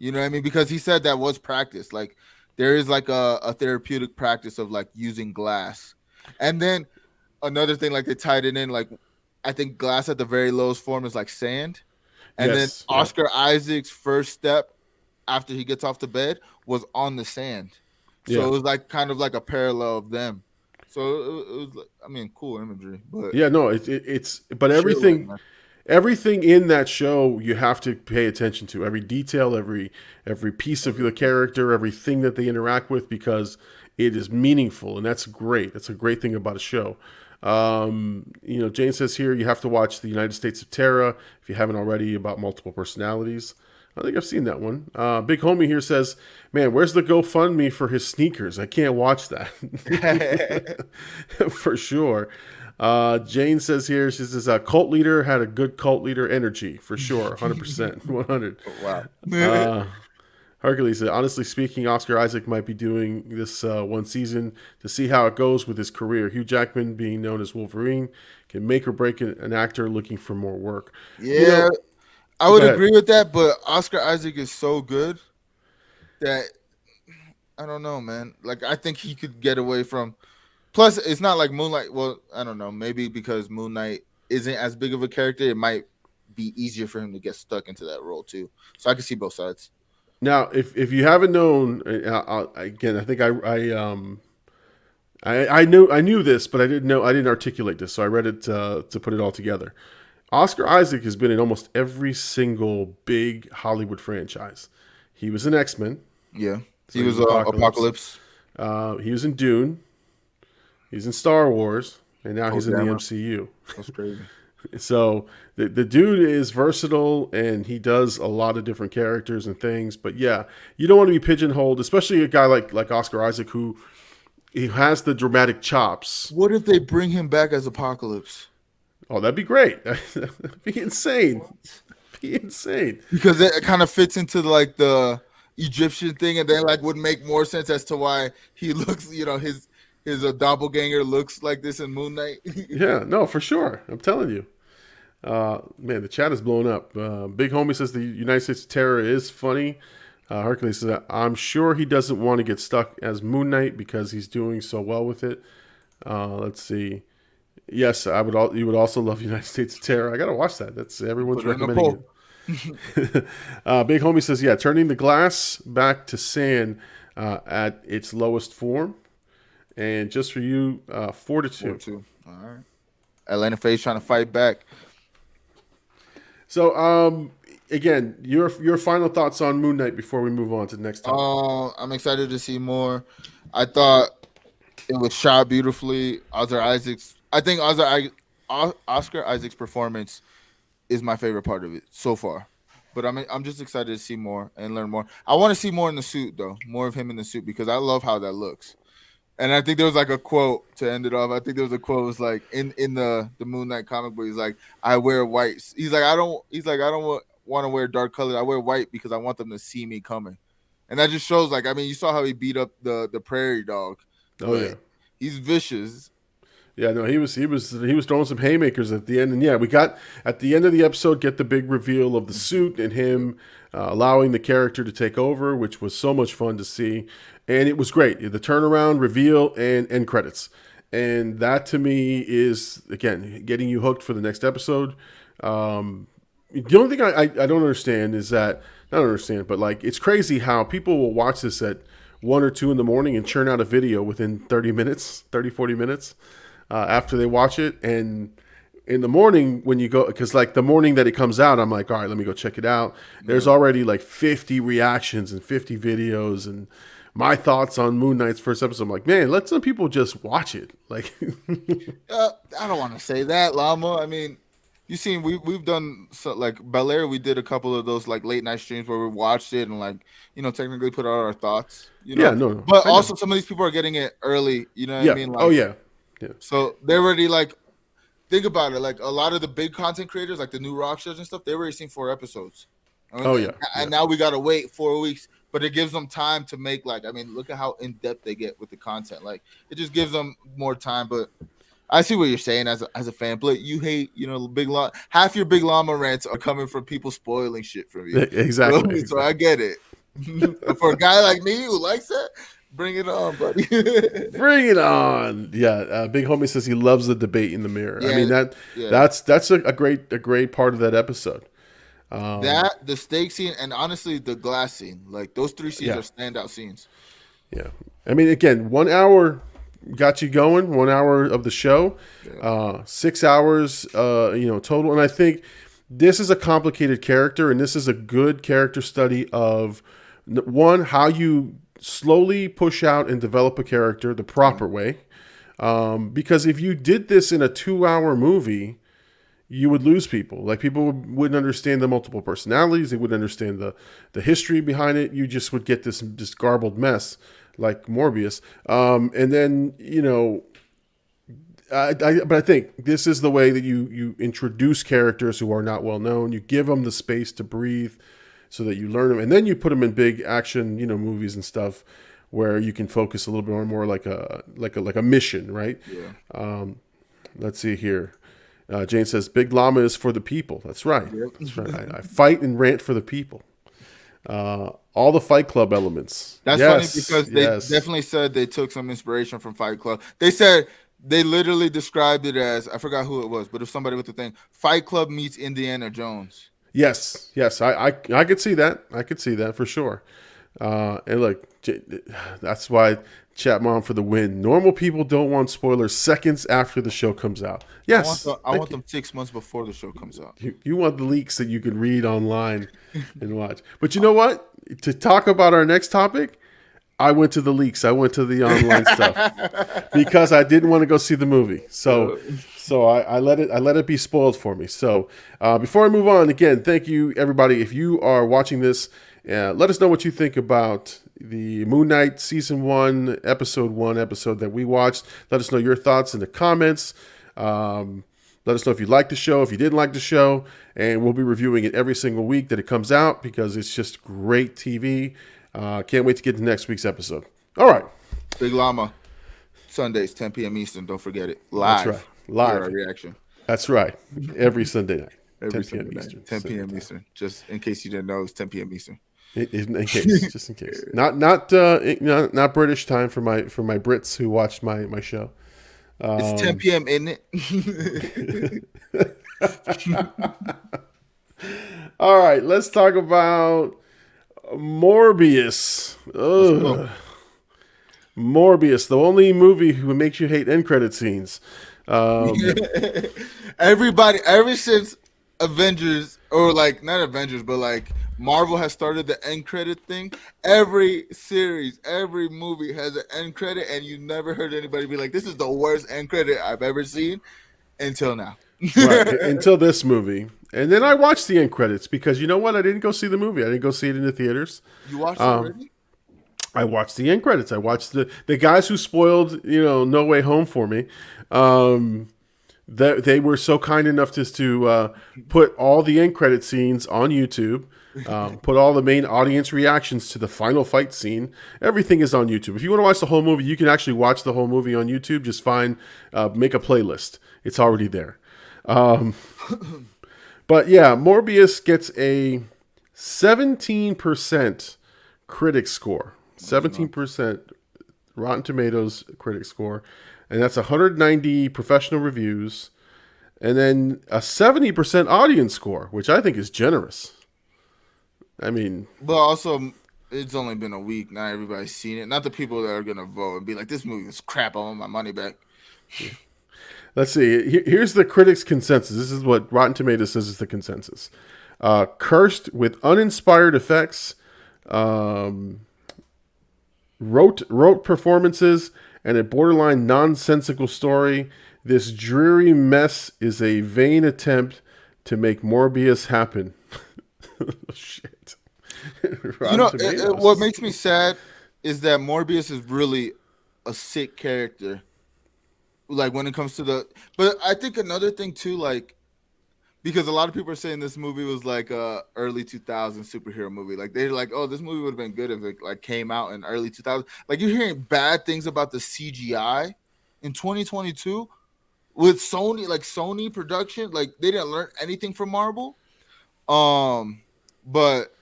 You know what I mean? Because he said that was practice. Like there is like a therapeutic practice of like using glass. And then another thing, like they tied it in, like I think glass at the very lowest form is like sand. And then Oscar Isaac's first step after he gets off the bed was on the sand. So it was like kind of like a parallel of them. So it was, I mean, cool imagery. But yeah, no, it's but everything. Everything in that show you have to pay attention to. Every detail, every piece of the character, everything that they interact with, because it is meaningful, and that's great. That's a great thing about a show. Jane says here you have to watch The United States of Terror if you haven't already, about multiple personalities. I think I've seen that one. Big Homie here says, man, where's the GoFundMe for his sneakers? I can't watch that. For sure. Jane says here, she says, a cult leader had a good cult leader energy, for sure, 100%, 100. Wow. Hercules said, honestly speaking, Oscar Isaac might be doing this one season to see how it goes with his career. Hugh Jackman, being known as Wolverine, can make or break an actor looking for more work. Yeah, I would agree with that, but Oscar Isaac is so good that, I don't know, man. Like, I think he could get away from... Plus, it's not like Moonlight. Well, I don't know. Maybe because Moon Knight isn't as big of a character, it might be easier for him to get stuck into that role too. So I can see both sides. Now, if you haven't known, again, I think I knew this, but I didn't articulate this, so I read it to put it all together. Oscar Isaac has been in almost every single big Hollywood franchise. He was in X-Men. Yeah, so he was Apocalypse. He was in Dune. He's in Star Wars, and now he's in the MCU. That's crazy. So the dude is versatile, and he does a lot of different characters and things. But yeah, you don't want to be pigeonholed, especially a guy like Oscar Isaac, who he has the dramatic chops. What if they bring him back as Apocalypse? Oh, that'd be great. That'd be insane. Be insane. Because it kind of fits into like the Egyptian thing, and then like would make more sense as to why he looks, his doppelganger looks like this in Moon Knight. Yeah, no, for sure. I'm telling you. Man, the chat is blowing up. Big Homie says the United States of Terror is funny. Hercules says, I'm sure he doesn't want to get stuck as Moon Knight because he's doing so well with it. Let's see. Yes, you would also love United States of Terror. I got to watch that. That's everyone's recommending it. Big Homie says, yeah, turning the glass back to sand at its lowest form. And just for you, 4-2. All right. Atlanta FaZe trying to fight back. So, again, your final thoughts on Moon Knight before we move on to the next topic. I'm excited to see more. I thought it was shot beautifully. Oscar Isaac's performance is my favorite part of it so far. But I'm just excited to see more and learn more. I want to see more in the suit, though. More of him in the suit, because I love how that looks. And I think there was like a quote to end it off. I think there was a quote. It was like in the Moon Knight comic book. He's like, I wear white. He's like, I don't want to wear dark colors. I wear white because I want them to see me coming. and that just shows. Like, I mean, you saw how he beat up the prairie dog. Oh yeah. He's vicious. Yeah, no, he was throwing some haymakers at the end, and yeah, we got at the end of the episode get the big reveal of the suit and him allowing the character to take over, which was so much fun to see, and it was great. The turnaround, reveal, and end credits, and that to me is again getting you hooked for the next episode. The only thing I don't understand is that not understand, but like it's crazy how people will watch this at 1 or 2 in the morning and churn out a video within 40 minutes after they watch it. And in the morning when you go, because like the morning that it comes out, I'm like, all right, let me go check it out. There's already like 50 reactions and 50 videos and my thoughts on Moon Knight's first episode. I'm like, man, let some people just watch it. Like, I don't want to say that, Llama. I mean, you seen we've done like Bel Air. We did a couple of those like late night streams where we watched it and like technically put out our thoughts. Yeah, no. But also some of these people are getting it early. You know what I mean? Like, oh yeah. So they're already like, think about it. Like a lot of the big content creators, like the new rock stars and stuff, they've already seen 4 episodes. And now we gotta wait 4 weeks. But it gives them time to make look at how in depth they get with the content. Like it just gives them more time. But I see what you're saying as a fan. But you hate, Big Llama. Half your Big Llama rants are coming from people spoiling shit from you. Exactly. So I get it. For a guy like me who likes it, bring it on, buddy. Bring it on. Yeah. Big Homie says he loves the debate in the mirror. Yeah, I mean that's a great part of that episode. That the steak scene and honestly the glass scene, like those 3 scenes are standout scenes. Yeah, I mean, again, 1 hour got you going. 1 hour of the show, 6 hours, total. And I think this is a complicated character, and this is a good character study of one how you slowly push out and develop a character the proper way. Because if you did this in a 2-hour movie, you would lose people. Like people wouldn't understand the multiple personalities. They wouldn't understand the history behind it. You just would get this garbled mess like Morbius. And then, but I think this is the way that you introduce characters who are not well known. You give them the space to breathe so that you learn them. And then you put them in big action, movies and stuff where you can focus a little bit more like a mission, right? Yeah. Let's see here. Jane says, Big Llama is for the people. That's right. Yep. That's right. I fight and rant for the people. All the Fight Club elements. That's funny because they definitely said they took some inspiration from Fight Club. They said they literally described it as, I forgot who it was, but if somebody with the thing, Fight Club meets Indiana Jones. Yes. I could see that. I could see that for sure. And look, that's why Chat Mom for the win. Normal people don't want spoilers seconds after the show comes out. Yes. I want them 6 months before the show comes out. You want the leaks that you can read online and watch. But you know what? To talk about our next topic, I went to the leaks. I went to the online stuff because I didn't want to go see the movie. So I let it be spoiled for me. So before I move on, again, thank you everybody. If you are watching this, let us know what you think about the Moon Knight Season 1, Episode 1 episode that we watched. Let us know your thoughts in the comments. Let us know if you liked the show, if you didn't like the show. And we'll be reviewing it every single week that it comes out because it's just great TV. Can't wait to get to next week's episode. All right. Big Llama, Sundays, 10 p.m. Eastern. Don't forget it. Live. That's right. Live. Our reaction. That's right. Every Sunday night. Every 10 p.m. Sunday Eastern. Night, 10 p.m. Eastern. Just in case you didn't know, it's 10 p.m. Eastern. In case, just in case. Not British time for my Brits who watched my show. It's 10 p.m. isn't it? All right, let's talk about Morbius. Morbius, the only movie who makes you hate end credit scenes. Everybody, ever since Avengers, or like not Avengers, but like Marvel has started the end credit thing. Every series, every movie has an end credit, and you never heard anybody be like, "This is the worst end credit I've ever seen," until now. Right, until this movie. And then I watched the end credits because you know what? I didn't go see the movie. I didn't go see it in the theaters. You watched it already? I watched the end credits. I watched the guys who spoiled, No Way Home for me. They were so kind enough to put all the end credit scenes on YouTube, put all the main audience reactions to the final fight scene. Everything is on YouTube. If you want to watch the whole movie, you can actually watch the whole movie on YouTube. Just make a playlist. It's already there. But yeah, Morbius gets a 17% critic score. 17% Rotten Tomatoes critic score. And that's 190 professional reviews. And then a 70% audience score, which I think is generous. I mean... But also, it's only been a week. Not everybody's seen it. Not the people that are going to vote and be like, this movie is crap. I want my money back. Let's see. Here's the critics' consensus. This is what Rotten Tomatoes says is the consensus. Cursed with uninspired effects, rote performances, and a borderline nonsensical story. This dreary mess is a vain attempt to make Morbius happen. Shit. What makes me sad is that Morbius is really a sick character. Like when it comes to but I think another thing too, like, because a lot of people are saying this movie was like a early 2000s superhero movie. Like they're like, oh, this movie would have been good if it like came out in early 2000s. Like you're hearing bad things about the CGI in 2022 with Sony production. Like they didn't learn anything from Marvel. But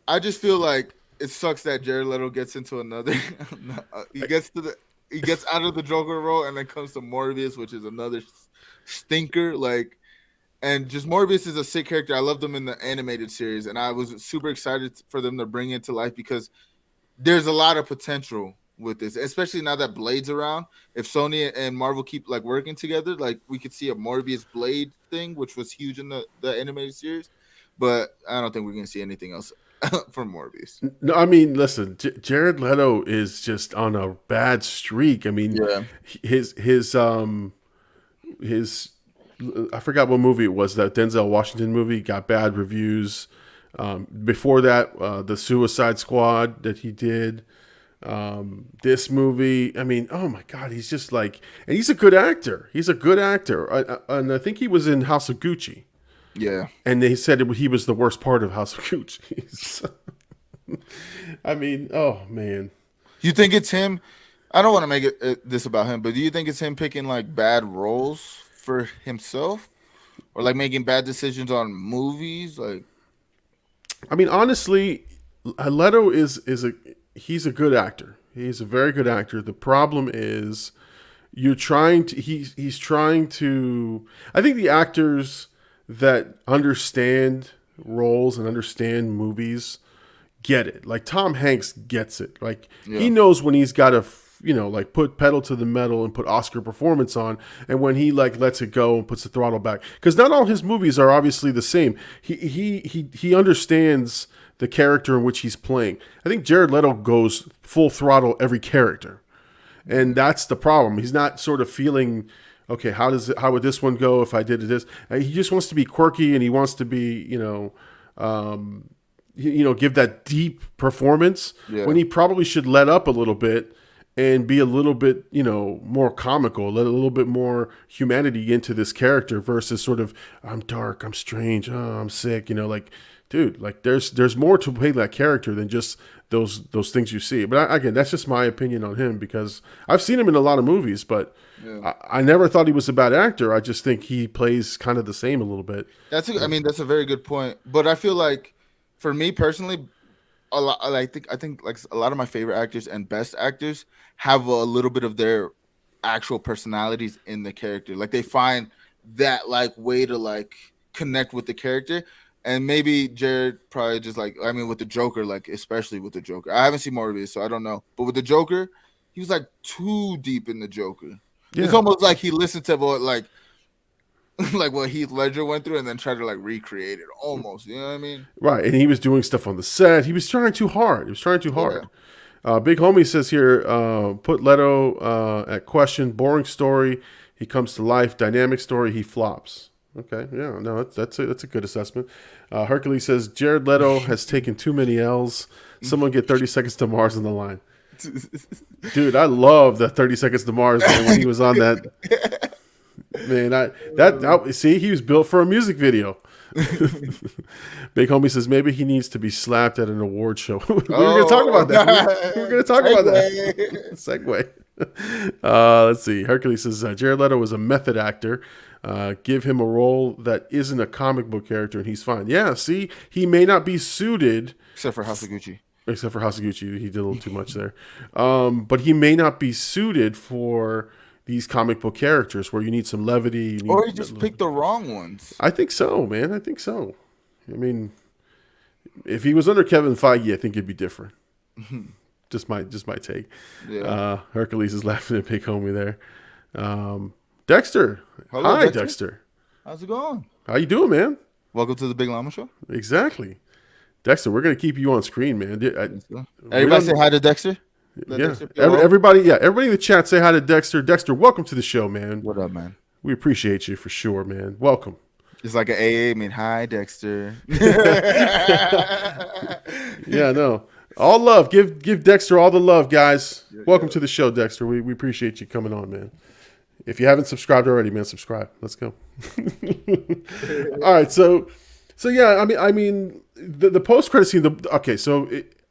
I just feel like it sucks that Jared Leto gets into another. He gets out of the Joker role and then comes to Morbius, which is another stinker. Like, and just Morbius is a sick character. I loved him in the animated series, and I was super excited for them to bring it to life because there's a lot of potential with this, especially now that Blade's around. If Sony and Marvel keep like working together, like we could see a Morbius Blade thing, which was huge in the animated series. But I don't think we're going to see anything else from Morbius. No, I mean, listen, Jared Leto is just on a bad streak. I mean, his I forgot what movie it was, that Denzel Washington movie got bad reviews. Before that, the Suicide Squad that he did. This movie, I mean, oh my God, he's just like, and he's a good actor. He's a good actor. And I think he was in House of Gucci. Yeah. And they said he was the worst part of House of Gucci. I mean, oh man. You think it's him? I don't want to make this about him, but do you think it's him picking like bad roles for himself, or like making bad decisions on movies? Like, I mean, honestly, Leto he's a good actor. He's a very good actor. The problem is he's trying to. I think the actors that understand roles and understand movies get it. Like Tom Hanks gets it. Like he knows when he's got to, like put pedal to the metal and put Oscar performance on, and when he like lets it go and puts the throttle back. Because not all his movies are obviously the same. He understands the character in which he's playing. I think Jared Leto goes full throttle every character, and that's the problem. He's not sort of feeling, okay, how would this one go if I did this? He just wants to be quirky, and he wants to be, give that deep performance when he probably should let up a little bit and be a little bit, more comical, let a little bit more humanity into this character versus sort of, I'm dark, I'm strange, I'm sick, like, dude, like there's more to play that character than just those things you see. But again, that's just my opinion on him because I've seen him in a lot of movies, but I never thought he was a bad actor. I just think he plays kind of the same a little bit. That's a very good point. But I feel like for me personally, I think like a lot of my favorite actors and best actors have a little bit of their actual personalities in the character. Like they find that like way to like connect with the character. And maybe Jared probably just like, I mean, with the Joker, like especially with the Joker. I haven't seen Morbius, so I don't know. But with the Joker, he was like too deep in the Joker. Yeah. It's almost like he listened to what like what Heath Ledger went through and then tried to like recreate it almost. You know what I mean? Right. And he was doing stuff on the set. He was trying too hard. Yeah. Big Homie says here, put Leto at question. Boring story. He comes to life. Dynamic story. He flops. Okay, yeah, no, that's a good assessment. Hercules says Jared Leto has taken too many L's. Someone get 30 Seconds to Mars on the line. Dude, I love the 30 Seconds to Mars when he was on that. Man, see, he was built for a music video. Big homie says maybe he needs to be slapped at an award show. We were going to talk about that. We were going to talk about that. Segue. Let's see. Hercules says Jared Leto was a method actor. Give him a role that isn't a comic book character, and he's fine. Yeah, see, he may not be suited, Except for Hasaguchi. He did a little too much there. But he may not be suited for these comic book characters where you need some levity. Or he just picked the wrong ones. I think so, man. I think so. I mean, if he was under Kevin Feige, I think it'd be different. just my take. Yeah. Hercules is laughing at Big Homie there. Dexter. Hello, Hi, Dexter. Dexter. How's it going? How you doing, man? Welcome to the Big Llama Show. Exactly. Dexter, we're going to keep you on screen, man. Everybody say hi to Dexter. Everybody in the chat say hi to Dexter. Dexter, welcome to the show, man. What up, man? We appreciate you for sure, man. Welcome. It's like an AA. I mean, hi, Dexter. Yeah, no. All love. Give Dexter all the love, guys. Welcome to the show, Dexter. We appreciate you coming on, man. If you haven't subscribed already, man, subscribe. Let's go. All right, so yeah, I mean the post credit scene.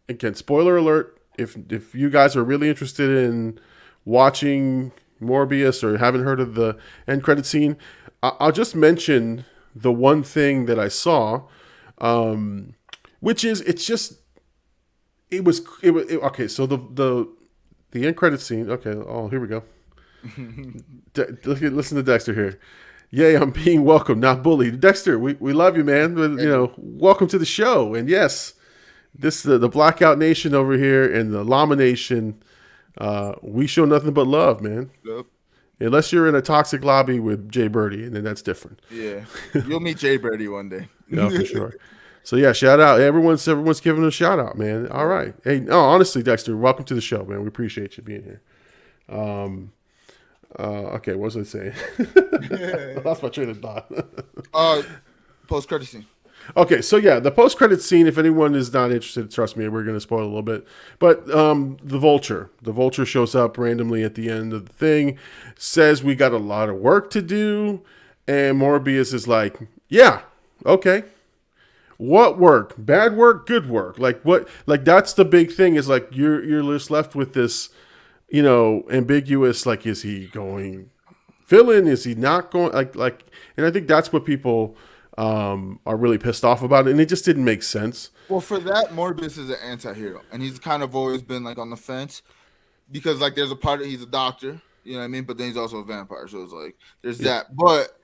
Again, spoiler alert. If you guys are really interested in watching Morbius or haven't heard of the end credit scene, I'll just mention the one thing that I saw, which is okay. So the end credit scene. Okay. Oh, here we go. Listen to Dexter here. Yay, I'm being welcomed, not bullied. Dexter, we love you, man. Welcome to the show. And yes, the Blackout Nation over here and the Llama Nation, we show nothing but love, man. Yep. Unless you're in a toxic lobby with Jay Birdie, and then that's different. Yeah, you'll meet Jay Birdie one day. No, for sure. So yeah, shout out. Everyone's giving a shout out, man. All right. Hey, no, honestly, Dexter, welcome to the show, man. We appreciate you being here. Okay, what was I saying? I lost my train of thought. Post credit scene. Okay, so yeah, the post-credit scene, if anyone is not interested, trust me, we're going to spoil a little bit. But the Vulture shows up randomly at the end of the thing, says we got a lot of work to do, and Morbius is like, yeah, okay. What work? Bad work? Good work? Like what? Like that's the big thing is like you're just left with this, ambiguous, like is he going villain? Is he not going like and I think that's what people are really pissed off about it, and it just didn't make sense. Well, for that, Morbius is an anti-hero, and he's kind of always been like on the fence because like there's a part of he's a doctor, you know what I mean, but then he's also a vampire, so it's like there's that. But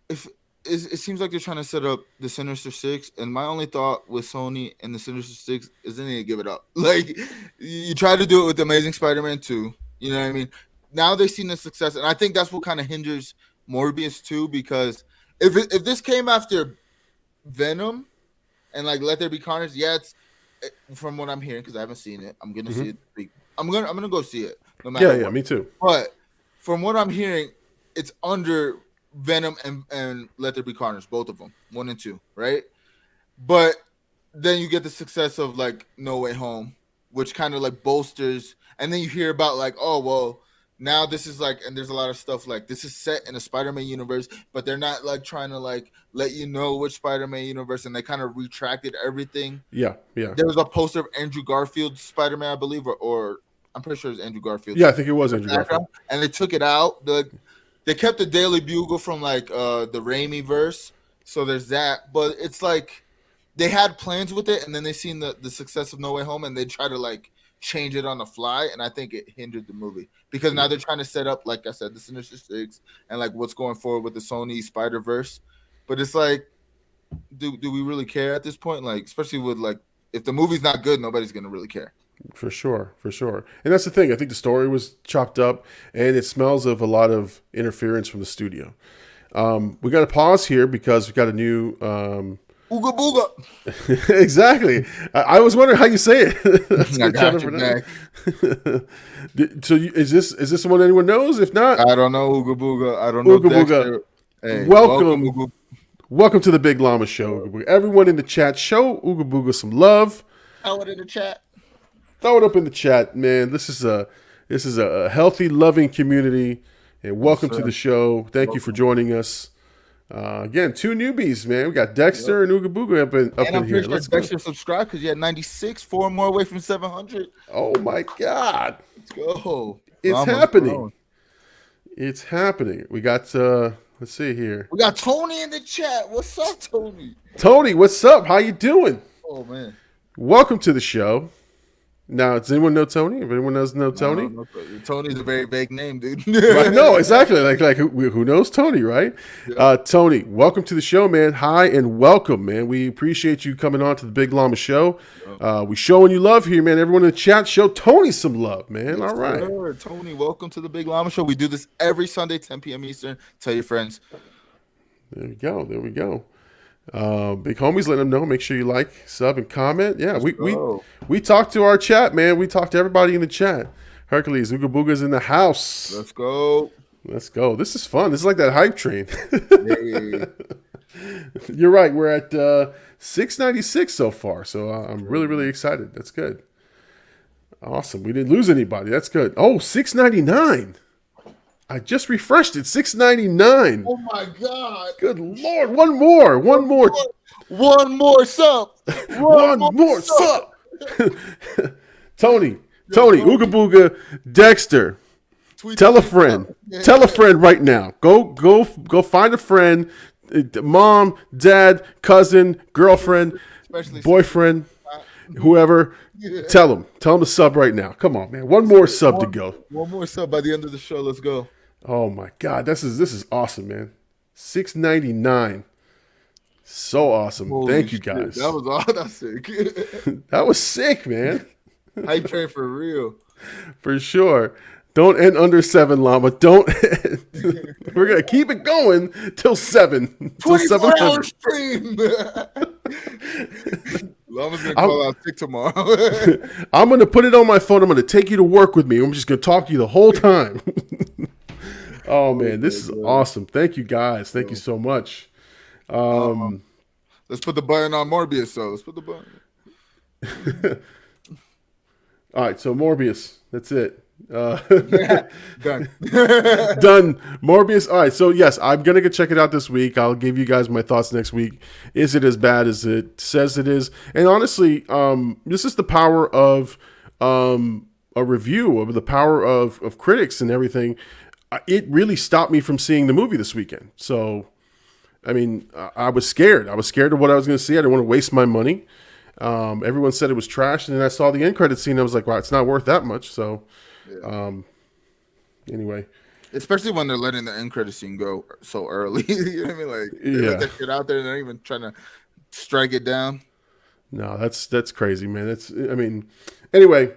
if it seems like they're trying to set up the Sinister Six, and my only thought with Sony and the Sinister Six is they need to give it up. Like you try to do it with Amazing Spider-Man 2, you know what I mean? Now they've seen the success, and I think that's what kind of hinders Morbius too, because if this came after Venom and like Let There Be Carnage, it's from what I'm hearing because I haven't seen it. I'm gonna see it. I'm gonna go see it. No matter what. Yeah, me too. But from what I'm hearing, it's under Venom and Let There Be Carnage, both of them, 1 and 2, right? But then you get the success of like No Way Home, which kind of like bolsters, and then you hear about like, oh well. Now this is like, and there's a lot of stuff like this is set in a Spider-Man universe, but they're not like trying to like let you know which Spider-Man universe, and they kind of retracted everything. Yeah. There was a poster of Andrew Garfield's Spider-Man, I believe, or I'm pretty sure it's Andrew Garfield. Yeah, I think it was Andrew Garfield. And they took it out. They kept the Daily Bugle from like the Raimi verse, so there's that. But it's like they had plans with it, and then they seen the success of No Way Home, and they try to like change it on the fly, and I think it hindered the movie because now they're trying to set up, like I said, the Sinister Six and like what's going forward with the Sony Spider-Verse. But it's like, do we really care at this point? Like, especially with like, if the movie's not good, nobody's gonna really care. For sure. And that's the thing. I think the story was chopped up, and it smells of a lot of interference from the studio. We got to pause here because we got a new. Ooga booga. Exactly. I was wondering how you say it. That's I got you back. So is this one anyone knows? If not, I don't know Ooga booga. I don't know Ooga Dexter. Booga. Hey, welcome. Welcome to the Big Llama Show. Ooga Booga. Everyone in the chat, show Ooga Booga some love. Throw it in the chat. Throw it up in the chat, man. This is a healthy, loving community, and welcome Yes, to sir. the show. Thank you for joining us. Again, 2 newbies, man. We got Dexter and Ooga Booga up And in I'm here. pretty sure Let's go. Dexter subscribed because you had 96, 4 more away from 700. Oh my God. Let's go. It's Llama's happening. growing. It's happening. We got let's see here. We got Tony in the chat. What's up, Tony? Tony, what's up? How you doing? Oh man. Welcome to the show. Now, does anyone know Tony? If anyone doesn't know Tony, No, Tony's a very vague name, dude. I know exactly. Like who knows Tony, right? Tony, welcome to the show, man. Hi and welcome, man. We appreciate you coming on to the Big Llama Show. We showing you love here, man. Everyone in the chat, show Tony some love, man. All right, Sir. Tony, welcome to the Big Llama Show. We do this every Sunday, 10 p.m. Eastern. Tell your friends. there we go. There we go. Big homies, let them know. Make sure you like, sub, and comment. Yeah, we talked to our chat, man. We talked to everybody in the chat. Hercules, Ooga Booga's in the house. Let's go. Let's go. This is fun. This is like that hype train. Hey. You're right. We're at 696 so far, so I'm really, really excited. That's good. Awesome. We didn't lose anybody. That's good. Oh, 699. I just refreshed it. 699. Oh my God. Good Lord. One more. One more sub. One more sub. Tony, Ooga Booga, Dexter. Tell a friend. Tell a friend right now. Go find a friend. Mom, dad, cousin, girlfriend, Especially boyfriend, whoever. Tell them to sub right now. Come on, man. One more sub to go. One more sub by the end of the show. Let's go. Oh my God, this is awesome, man. 699. So awesome. Holy Thank you shit. guys. That was all. That's sick. That was sick, man. Hype train for real. For sure. Don't end under 7, Llama. Don't. We're gonna keep it going till 7. Till 24-hour 700. stream. Llama's gonna call out sick tomorrow. I'm gonna put it on my phone. I'm gonna take you to work with me. I'm just gonna talk to you the whole time. Oh man, this is awesome. Thank you guys. Thank you so much. Let's put the button on Morbius. So let's put the button. All right, so Morbius. That's it. Done. Done. Morbius. All right, so yes, I'm gonna go check it out this week. I'll give you guys my thoughts next week. Is it as bad as it says it is? And honestly, this is the power of a review, of the power of critics and everything. It really stopped me from seeing the movie this weekend. So, I mean, I was scared. I was scared of what I was going to see. I didn't want to waste my money. Everyone said it was trash, and then I saw the end credit scene. I was like, wow, it's not worth that much. So, anyway. Especially when they're letting the end credit scene go so early. You know what I mean? Like, they let that shit out there and they're not even trying to strike it down. No, that's crazy, man. Anyway,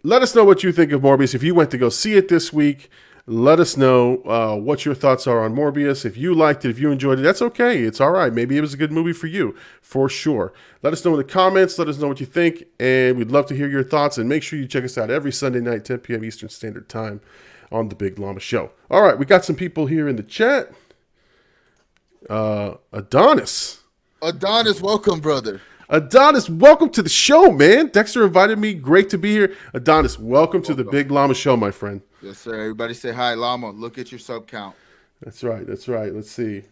let us know what you think of Morbius. If you went to go see it this week, let us know what your thoughts are on Morbius. If you liked it, if you enjoyed it, that's okay. It's all right. Maybe it was a good movie for you, for sure. Let us know in the comments. Let us know what you think, and we'd love to hear your thoughts. And make sure you check us out every Sunday night, 10 p.m. Eastern Standard Time on The Big Llama Show. All right, we got some people here in the chat. Adonis, welcome, brother. Adonis, welcome to the show, man. Dexter invited me. Great to be here. Adonis, welcome to the Big Llama Show, my friend. Yes, sir. Everybody say hi, Llama. Look at your sub count. That's right. Let's see.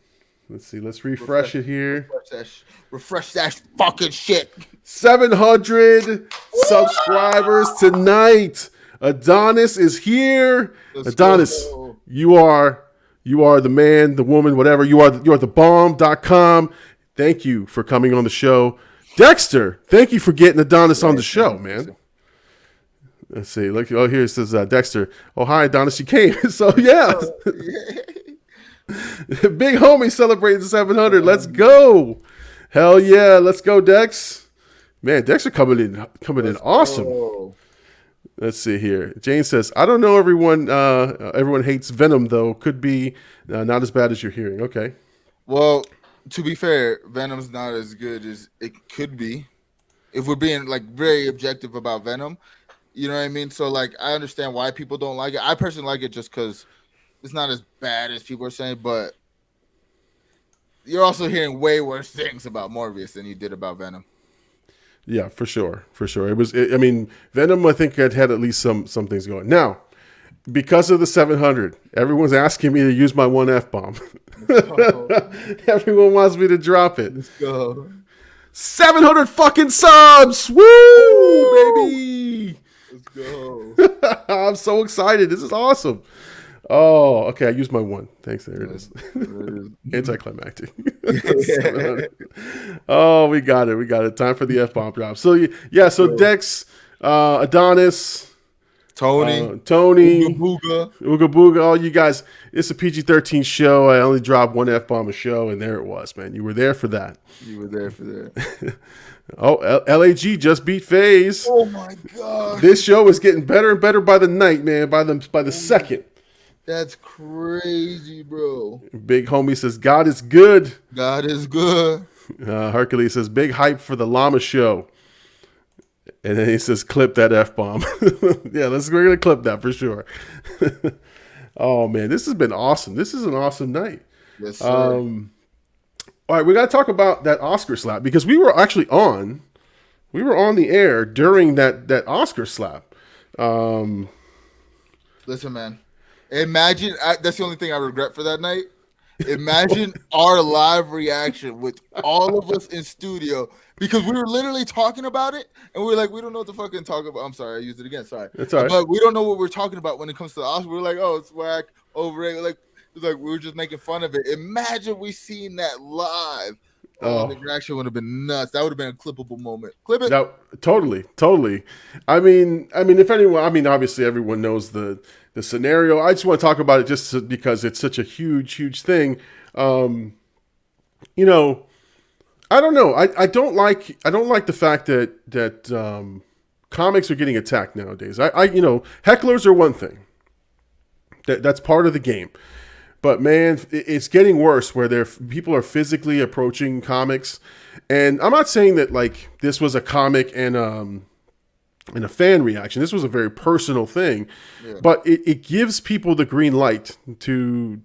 Let's refresh it here. Refresh that fucking shit. 700 subscribers tonight. Adonis is here. Adonis, you are the man, the woman, whatever. You are the bomb.com. Thank you for coming on the show. Dexter, thank you for getting Adonis on the show, man. Let's see. Look, here it says Dexter. Oh, hi, Adonis. You came. So, yeah. Big homie celebrating 700. Let's go. Hell yeah. Let's go, Dex. Man, Dexter coming in awesome. Let's see here. Jane says, I don't know everyone hates Venom, though. Could be not as bad as you're hearing. Okay. Well, to be fair, Venom's not as good as it could be. If we're being like very objective about Venom, you know what I mean? So like, I understand why people don't like it. I personally like it just because it's not as bad as people are saying, but you're also hearing way worse things about Morbius than you did about Venom. Yeah, for sure. Venom, I think had at least some things going. Now, because of the 700, everyone's asking me to use my one F-bomb. Everyone wants me to drop it. Let's go. 700 fucking subs! Woo, baby! Let's go. I'm so excited. This is awesome. Oh, okay. I used my one. Thanks. There it is. Anticlimactic. 700. Oh, we got it. We got it. Time for the F-bomb drop. So, yeah. So, Dex, Adonis, Tony, Ooga Booga, all you guys. It's a PG-13 show. I only dropped one F-bomb a show, and there it was, man. You were there for that. You were there for that. Oh, LAG just beat FaZe. Oh my god! This show is getting better and better by the night, man. By the second. That's crazy, bro. Big homie says, God is good. God is good. Hercules says, big hype for the Llama show. And then he says, clip that F-bomb. Yeah, we're going to clip that for sure. Oh, man, this has been awesome. This is an awesome night. Yes, sir. All right, we got to talk about that Oscar slap because we were actually on the air during that Oscar slap. Listen, man. Imagine that's the only thing I regret for that night. Imagine our live reaction with all of us in studio because we were literally talking about it and we were like, we don't know what to fucking talk about. I'm sorry, I used it again. Sorry. That's all right. But we don't know what we're talking about when it comes to the Oscar. We're like, oh, it's whack, overrated. Like, it's like we were just making fun of it. Imagine we seen that live. Oh, the reaction would have been nuts. That would have been a clippable moment. Clip it. Totally. I mean, if anyone, obviously everyone knows the scenario. I just want to talk about it just because it's such a huge thing. I don't know. I don't like the fact that comics are getting attacked nowadays. Hecklers are one thing. That's part of the game. But man, it's getting worse where people are physically approaching comics. And I'm not saying that like this was a comic and a fan reaction. This was a very personal thing, but it gives people the green light to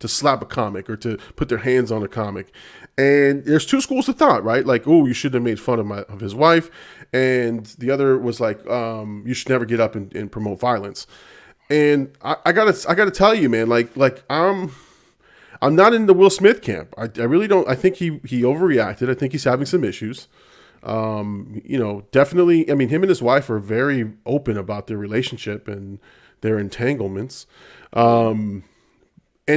slap a comic or to put their hands on a comic. And there's two schools of thought, right? Like, oh, you shouldn't have made fun of his wife. And the other was like, you should never get up and promote violence. And I gotta tell you, man, like I'm not in the Will Smith camp. I really don't. I think he overreacted. I think he's having some issues. Definitely. I mean, him and his wife are very open about their relationship and their entanglements. And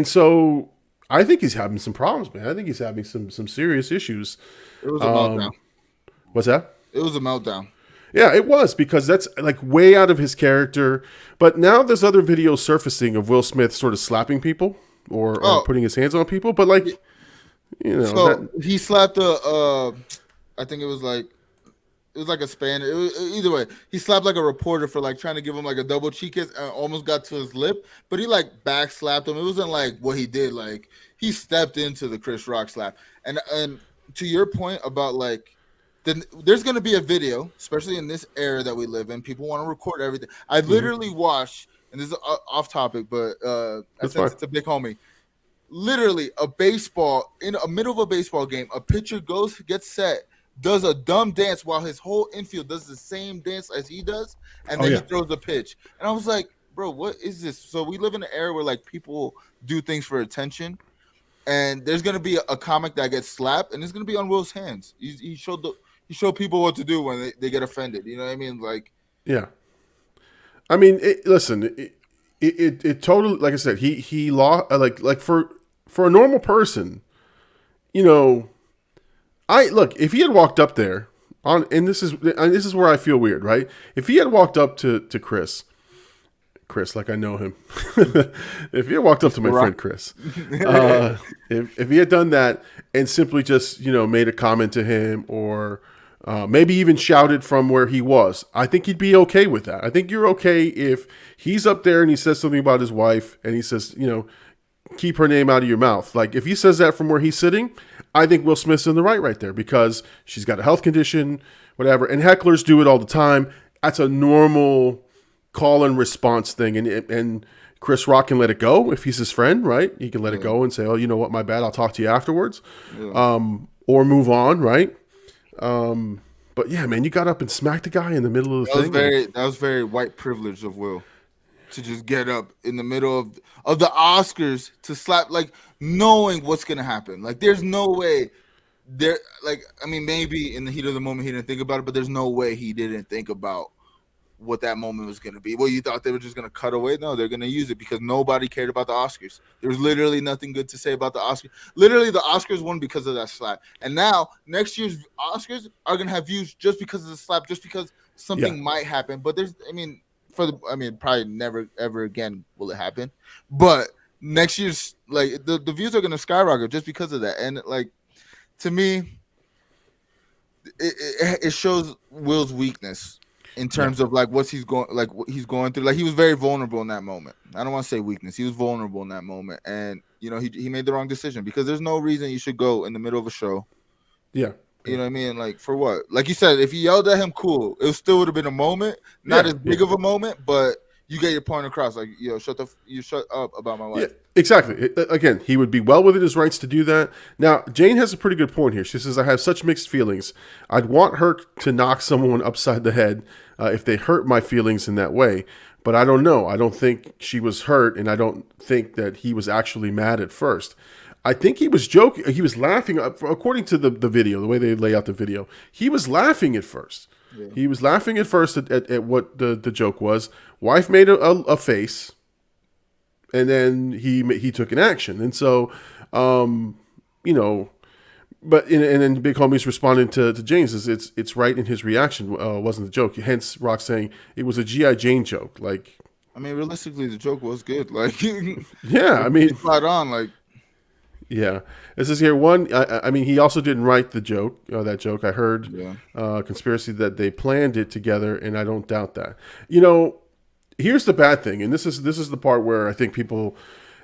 so I think he's having some problems, man. I think he's having some serious issues. It was a meltdown. What's that? It was a meltdown. Yeah, it was because that's like way out of his character. But now there's other videos surfacing of Will Smith sort of slapping people or putting his hands on people. But like, so he slapped I think it was like a span. Either way, he slapped like a reporter for like trying to give him like a double cheek kiss and almost got to his lip. But he like back slapped him. It wasn't like what he did. Like he stepped into the Chris Rock slap. And to your point about like. Then there's going to be a video, especially in this era that we live in. People want to record everything. I literally watched, and this is off topic, but I said it's a big homie. Literally, a baseball in the middle of a baseball game, a pitcher gets set, does a dumb dance while his whole infield does the same dance as he does, and then he throws a pitch. And I was like, bro, what is this? So we live in an era where like people do things for attention, and there's going to be a comic that gets slapped, and it's going to be on Will's hands. He showed people what to do when they get offended. You know what I mean? Like, yeah. I mean, listen, it totally, like I said, he lost, like for a normal person, if he had walked up there and this is where I feel weird, right? If he had walked up to Chris, like I know him, if he had walked up to my friend Chris, if he had done that and simply just, made a comment to him or maybe even shouted from where he was, I think he'd be okay with that. I think you're okay if he's up there and he says something about his wife and he says, keep her name out of your mouth. Like if he says that from where he's sitting, I think Will Smith's in the right there because she's got a health condition, whatever. And hecklers do it all the time. That's a normal call and response thing. And Chris Rock can let it go if he's his friend, right? He can let it go and say, oh, you know what, my bad, I'll talk to you afterwards. Or move on, right? But yeah, man, you got up and smacked the guy in the middle of the thing. That was very white privilege of Will. to just get up in the middle of the Oscars to slap, like knowing what's gonna happen. Like there's no way there. Like I mean, maybe in the heat of the moment he didn't think about it, but there's no way he didn't think about what that moment was going to be. Well, you thought they were just going to cut away? No, they're going to use it because nobody cared about the Oscars. There was literally nothing good to say about the Oscars. Literally, the Oscars won because of that slap. And now, next year's Oscars are going to have views just because of the slap, just because something might happen. But probably never, ever again will it happen. But next year's, like, the views are going to skyrocket just because of that. And, like, to me, it shows Will's weakness in terms of like what he's going through. Like he was very vulnerable in that moment. I don't want to say weakness. He was vulnerable in that moment, and you know he made the wrong decision because there's no reason you should go in the middle of a show. Yeah, you know what I mean. Like for what? Like you said, if you yelled at him, cool. It still would have been a moment, not as big of a moment, but you get your point across. Like shut up about my wife. Yeah, exactly. Again, he would be well within his rights to do that. Now, Jane has a pretty good point here. She says, "I have such mixed feelings. I'd want her to knock someone upside the head if they hurt my feelings in that way. But I don't know. I don't think she was hurt, and I don't think that he was actually mad at first. I think he was joking. He was laughing. According to the video, the way they lay out the video, he was laughing at first. Yeah. He was laughing at first at what the joke was. Wife made a face, and then he took an action. And so, but and then Big Homie's responding to James is it's right in his reaction. Wasn't the joke? Hence, Rock saying it was a G.I. Jane joke. Like, I mean, realistically, the joke was good. Like, yeah, I mean, spot on. Like, yeah. This is here one. I mean, he also didn't write the joke. That joke I heard. Conspiracy that they planned it together, and I don't doubt that. Here's the bad thing, and this is the part where I think people.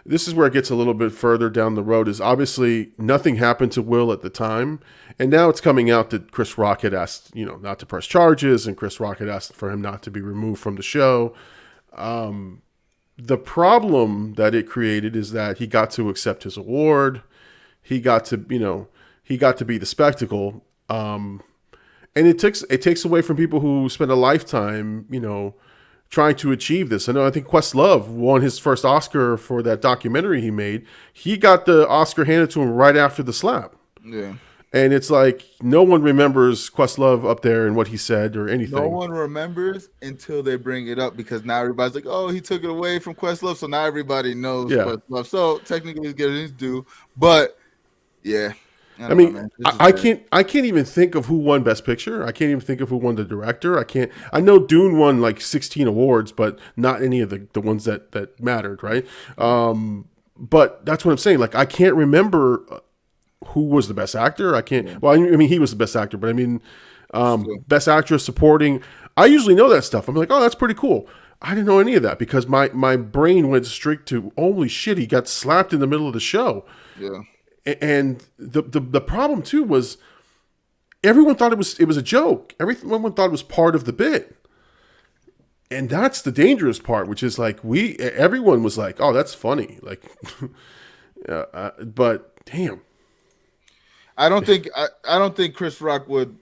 This is where it gets a little bit further down the road. Is obviously nothing happened to Will at the time, and now it's coming out that Chris Rock had asked, not to press charges, and Chris Rock had asked for him not to be removed from the show. The problem that it created is that he got to accept his award. He got to, be the spectacle. And it takes away from people who spend a lifetime, trying to achieve this. I think Questlove won his first Oscar for that documentary he made. He got the Oscar handed to him right after the slap. Yeah. And it's like no one remembers Questlove up there and what he said or anything. No one remembers until they bring it up because now everybody's like, oh, he took it away from Questlove. So now everybody knows Questlove. So technically he's getting his due. But yeah. I mean, I can't even think of who won Best Picture. I can't even think of who won the director. I know Dune won like 16 awards, but not any of the ones that mattered, right? But that's what I'm saying. Like, I can't remember who was the best actor. I can't. Yeah. Well, I mean, he was the best actor, but I mean, best actress, supporting. I usually know that stuff. I'm like, oh, that's pretty cool. I didn't know any of that because my brain went straight to, holy shit, he got slapped in the middle of the show. Yeah. And the problem too was everyone thought it was a joke. Everyone thought it was part of the bit, and that's the dangerous part. Which is like everyone was like, "Oh, that's funny." Like, but damn, I don't think Chris Rock would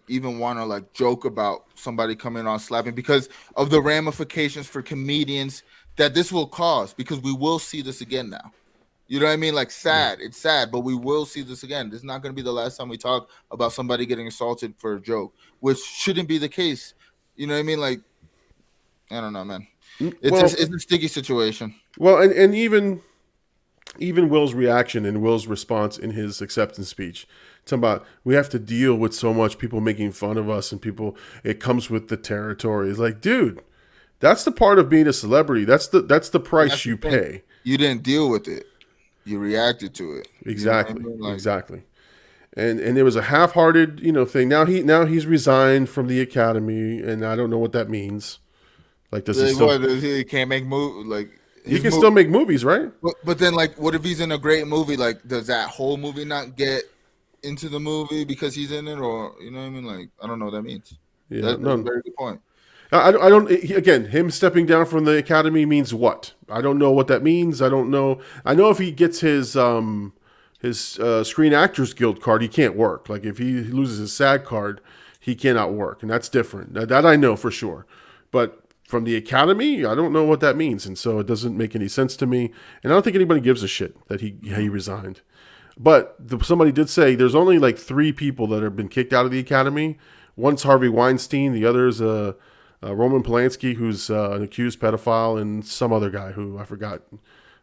even want to like joke about somebody coming on slapping because of the ramifications for comedians that this will cause. Because we will see this again now. You know what I mean? Like, sad. It's sad, but we will see this again. This is not going to be the last time we talk about somebody getting assaulted for a joke, which shouldn't be the case. You know what I mean? Like, I don't know, man. It's a sticky situation. Well, and even Will's reaction and Will's response in his acceptance speech, talking about we have to deal with so much people making fun of us and people. It comes with the territory. It's like, dude, that's the part of being a celebrity. That's the price you pay. You didn't deal with it. You reacted to it. Exactly. You know what I mean? Exactly. And there was a half-hearted, thing. Now he's resigned from the Academy, and I don't know what that means. Like, does he can't make movies? Like, he can still make movies, right? But then, like, what if he's in a great movie? Like, does that whole movie not get into the movie because he's in it, or you know what I mean? Like, I don't know what that means. Yeah, that's a very good point. I don't. Again, him stepping down from the Academy means what? I don't know what that means. I don't know. I know if he gets his Screen Actors Guild card, he can't work. Like if he loses his SAG card, he cannot work, and that's different. That I know for sure. But from the Academy, I don't know what that means, and so it doesn't make any sense to me. And I don't think anybody gives a shit that he resigned. But somebody did say there's only like 3 people that have been kicked out of the Academy. One's Harvey Weinstein, the other's Roman Polanski, who's an accused pedophile, and some other guy who I forgot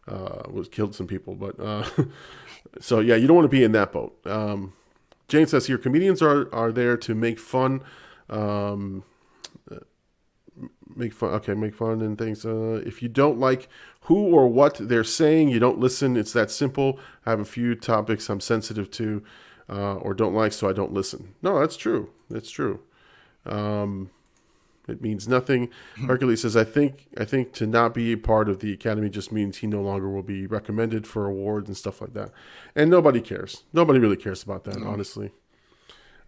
was killed some people. But so yeah, you don't want to be in that boat. Jane says here, comedians are there to make fun. Make fun and things. If you don't like who or what they're saying, you don't listen. It's that simple. I have a few topics I'm sensitive to or don't like, so I don't listen. No, that's true. That's true. It means nothing. Hercules says, I think to not be a part of the Academy just means he no longer will be recommended for awards and stuff like that. And nobody cares. Nobody really cares about that, honestly.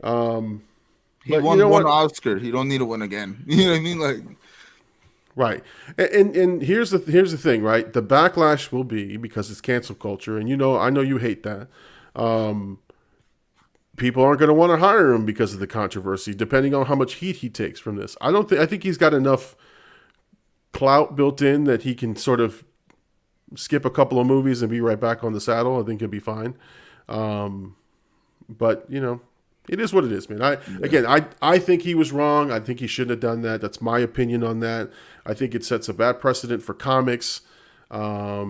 He won one Oscar. He don't need to win again. You know what I mean? Like, right. And here's the thing, right? The backlash will be because it's cancel culture, and I know you hate that. People aren't going to want to hire him because of the controversy, depending on how much heat he takes from this. I think he's got enough clout built in that he can sort of skip a couple of movies and be right back on the saddle. I think he'll be fine. But it is what it is, man. I think he was wrong. I think he shouldn't have done that. That's my opinion on that. I think it sets a bad precedent for comics. I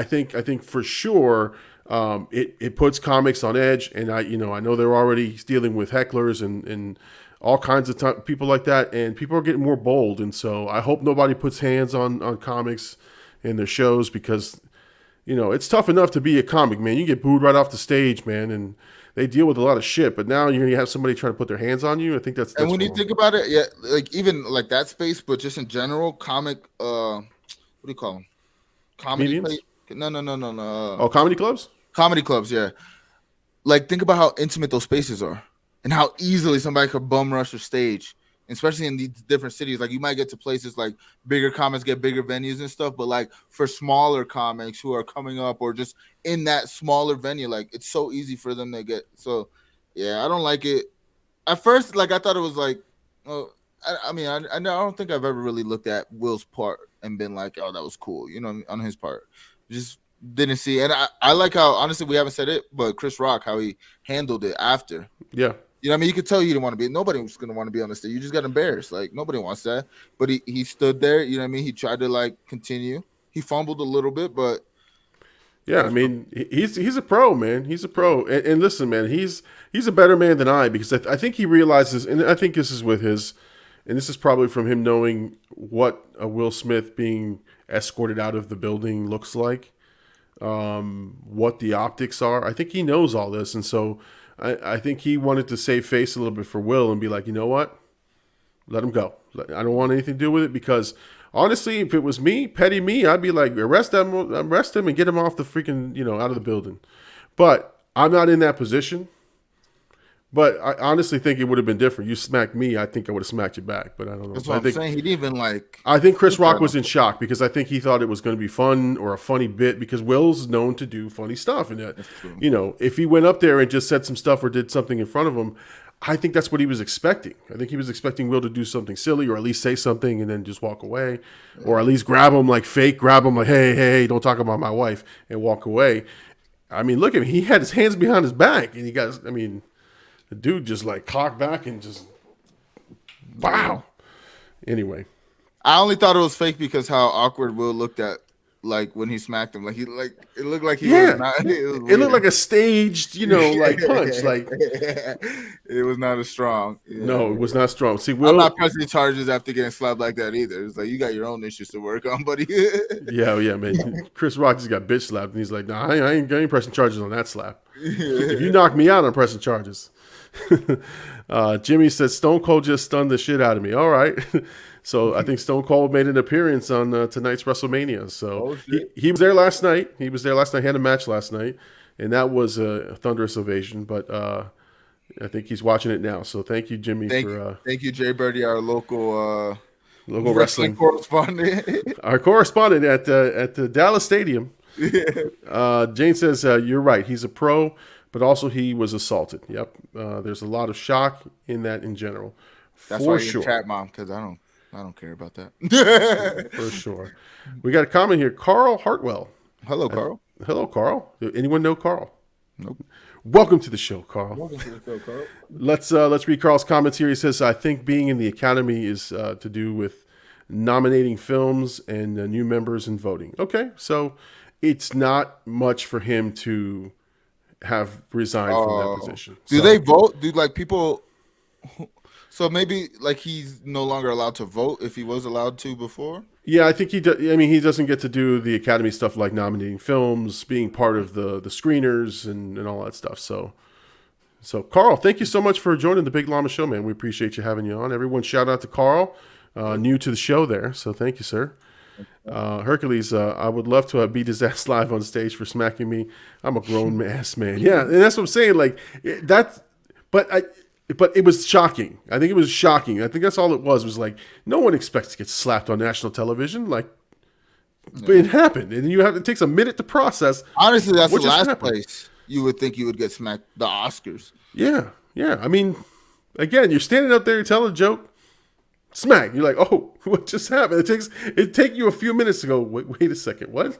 think for sure it puts comics on edge, and I know they're already dealing with hecklers and all kinds of people like that, and people are getting more bold, and so I hope nobody puts hands on comics in their shows because it's tough enough to be a comic, man. You get booed right off the stage, man, and they deal with a lot of shit, but now you're gonna have somebody trying to put their hands on you. I think that's and when wrong. you think about it, yeah, like even like that space, but just in general, comic, what do you call them? Comedy? No. Oh, comedy clubs? Comedy clubs, yeah. Like think about how intimate those spaces are, and how easily somebody could bum rush a stage, especially in these different cities. Like you might get to places like bigger comics get bigger venues and stuff, but like for smaller comics who are coming up or just in that smaller venue, like it's so easy for them to get. So yeah, I don't like it. At first, like I thought it was like, oh, I don't think I've ever really looked at Will's part and been like, oh, that was cool, on his part. Just didn't see. And I like how, honestly, we haven't said it, but Chris Rock, how he handled it after. Yeah. You could tell he didn't want to be. Nobody was going to want to be on the stage. You just got embarrassed. Like, nobody wants that. But he stood there. He tried to, like, continue. He fumbled a little bit, but. Yeah, he's a pro, man. He's a pro. And listen, man, he's a better man than I because I think he realizes, and I think this is with his, and this is probably from him knowing what a Will Smith being escorted out of the building looks like, what the optics are. I think he knows all this, and so I think he wanted to save face a little bit for Will and be like, you know what? Let him go. I don't want anything to do with it because honestly, if it was me, petty me, I'd be like, arrest him and get him off the freaking, out of the building. But I'm not in that position. But I honestly think it would have been different. You smacked me, I think I would have smacked you back. But I don't know. That's what I'm saying. He didn't even like. I think Chris Rock was in shock because I think he thought it was going to be fun or a funny bit because Will's known to do funny stuff. And if he went up there and just said some stuff or did something in front of him, I think that's what he was expecting. I think he was expecting Will to do something silly or at least say something and then just walk away, or at least grab him like hey, don't talk about my wife, and walk away. I mean, look at him. He had his hands behind his back, and the dude just like cocked back and just wow. Anyway, I only thought it was fake because how awkward Will looked at like when he smacked him. Like it looked like he was not. It looked like a staged, like punch. Like it was not as strong. Yeah. No, it was not strong. See, Will, I'm not pressing charges after getting slapped like that either. It's like you got your own issues to work on, buddy. yeah, man. Chris Rock just got bitch slapped, and he's like, "Nah, I ain't pressing charges on that slap. If you knock me out, I'm pressing charges." Jimmy says Stone Cold just stunned the shit out of me. All right. So I think Stone Cold made an appearance on tonight's WrestleMania. So he was there last night. He had a match last night, and that was a thunderous ovation. But I think he's watching it now. So thank you, Jimmy. Thank you, Jay Birdie, our local wrestling correspondent. Our correspondent at the Dallas Stadium. Jane says you're right. He's a pro. But also he was assaulted. Yep. There's a lot of shock in that in general. That's why you're in chat, Mom, because I don't I don't care about that. For sure. We got a comment here. Carl Hartwell. Hello, Carl. Hello, Carl. Anyone know Carl? Nope. Welcome to the show, Carl. Welcome to the show, Carl. Let's read Carl's comments here. He says, "I think being in the Academy is to do with nominating films and new members and voting." Okay, so it's not much for him to have resigned from that position. Do So- they vote? Do like people? So maybe like he's no longer allowed to vote if he was allowed to before. Yeah, I think he. I mean, he doesn't get to do the Academy stuff like nominating films, being part of the screeners, and all that stuff. So Carl, thank you so much for joining the Big Llama Show, man. We appreciate you having you on. Everyone, shout out to Carl, new to the show there. So thank you, sir. Hercules, I would love to beat his ass live on stage for smacking me. I'm a grown ass man. Yeah, and that's what I'm saying. Like that's, but it was shocking. I think it was shocking. I think that's all it was like no one expects to get slapped on national television. Like, but it happened, and it takes a minute to process. Honestly, that's the what just last happened. place you would think you would get smacked. The Oscars. Yeah. I mean, again, you're standing up there, telling a joke, smack. You're like, oh, what just happened? It take you a few minutes to go. Wait a second, what?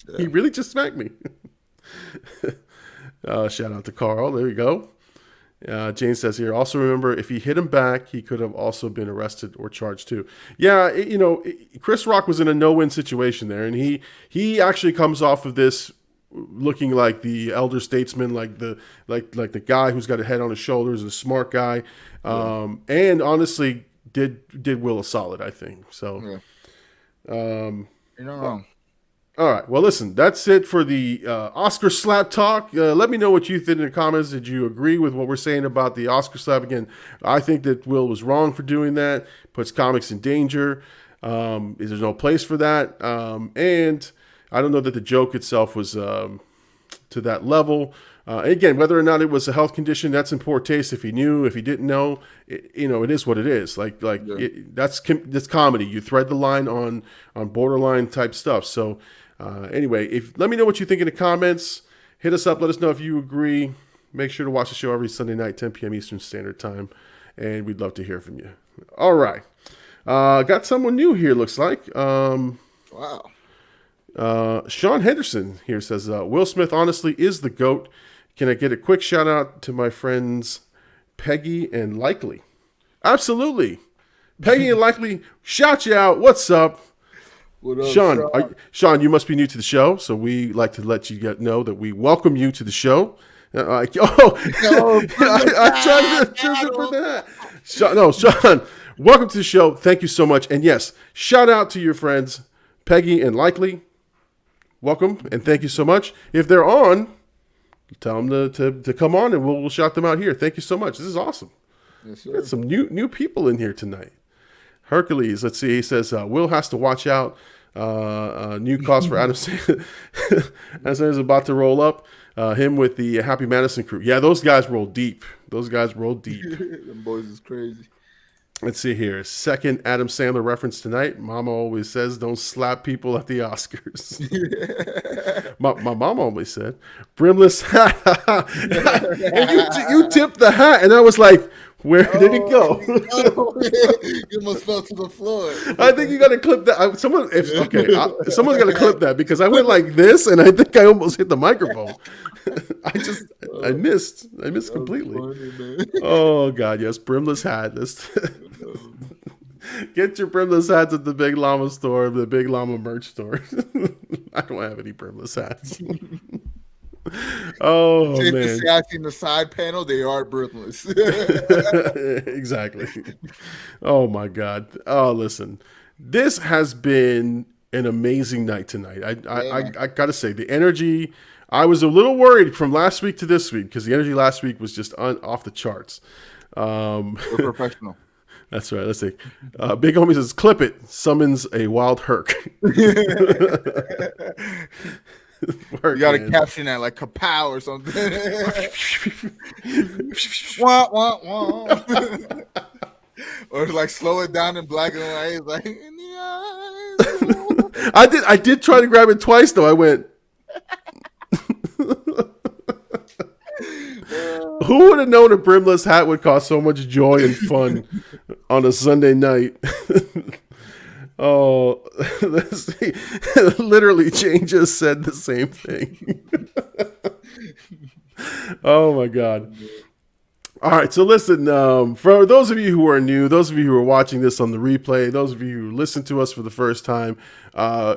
Yeah. He really just smacked me. Shout out to Carl. There you go. Jane says here, also remember, if he hit him back, he could have also been arrested or charged too. Yeah, Chris Rock was in a no-win situation there, and he actually comes off of this looking like the elder statesman, like the guy who's got a head on his shoulders, a smart guy, and honestly did Will a solid, I think. So, You're not wrong. All right. Well, listen, that's it for the Oscar slap talk. Let me know what you think in the comments. Did you agree with what we're saying about the Oscar slap? Again, I think that Will was wrong for doing that. Puts comics in danger. There's no place for that. And I don't know that the joke itself was to that level. Again, whether or not it was a health condition, that's in poor taste. If he knew, if he didn't know, it is what it is. That's comedy. You thread the line on borderline type stuff. So anyway, let me know what you think in the comments. Hit us up. Let us know if you agree. Make sure to watch the show every Sunday night, 10 p.m. Eastern Standard Time, and we'd love to hear from you. All right, got someone new here. Looks like. Wow. Sean Henderson here says, Will Smith honestly is the GOAT. Can I get a quick shout out to my friends Peggy and Likely? Absolutely. Peggy and Likely, shout you out. What's up? What up, Sean? Sean, you must be new to the show, so we like to let you know that we welcome you to the show. I tried to put that. Sean, welcome to the show. Thank you so much. And yes, shout out to your friends Peggy and Likely. Welcome and thank you so much. If they're on, tell them to come on and we'll shout them out here. Thank you so much. This is awesome. Yes, sir. Got some new people in here tonight. Hercules, let's see. He says Will has to watch out. New cause for Adam Sandler. Adam Sandler's about to roll up. Him with the Happy Madison crew. Yeah, those guys roll deep. Them boys is crazy. Let's see here. Second Adam Sandler reference tonight. Mama always says, don't slap people at the Oscars. my mom always said, brimless hat. And you tipped the hat. And I was like, where did it go? You almost fell to the floor. I think you got to clip that. Someone's got to clip that because I went like this and I think I almost hit the microphone. I missed completely. Funny, Oh God, yes, brimless hat. Get your brimless hats at the Big Llama store, the Big Llama merch store. I don't have any brimless hats. Oh Safe man, to say, I've seen the side panel; they are brimless. Exactly. Oh my God. Oh, listen, this has been an amazing night tonight. I gotta say the energy. I was a little worried from last week to this week because the energy last week was just off the charts. We're professional. That's right. Let's see. Big Homie says, clip it. Summons a wild herc. You got to caption that like kapow or something. Wah, wah, wah. Or like slow it down in black and white. Like in the eyes. I did try to grab it twice though. I went. who would have known a brimless hat would cause so much joy and fun on a Sunday night? Oh, let's see. Literally, Jane just said the same thing. Oh my God. All right, so listen, for those of you who are new, those of you who are watching this on the replay, those of you who listen to us for the first time,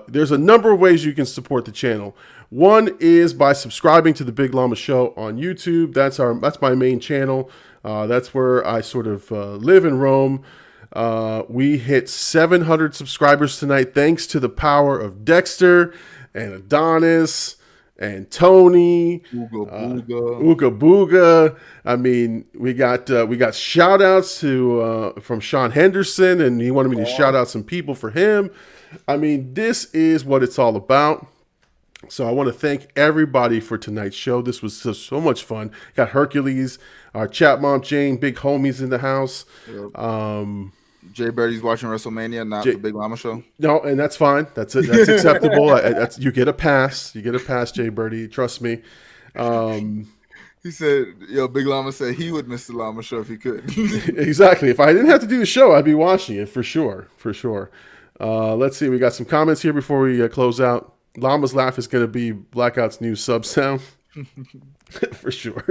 there's a number of ways you can support the channel. One is by subscribing to the Big Llama Show on YouTube. That's my main channel. That's where I sort of live and roam. We hit 700 subscribers tonight, thanks to the power of Dexter and Adonis and Tony, Ooga Booga. I mean, we got shout outs to from Sean Henderson, and he wanted me to shout out some people for him. I mean, this is what it's all about. So I want to thank everybody for tonight's show. This was so much fun. Got Hercules, our chat mom Jane, big homies in the house. Yep. Jay Birdie's watching WrestleMania, not the Big Llama Show. No, and that's fine. That's it. That's acceptable. You get a pass. You get a pass, Jay Birdie. Trust me. He said, Big Llama said he would miss the Llama Show if he could. Exactly. If I didn't have to do the show, I'd be watching it for sure. For sure. Let's see. We got some comments here before we close out. Llama's laugh is going to be Blackout's new sub sound. For sure.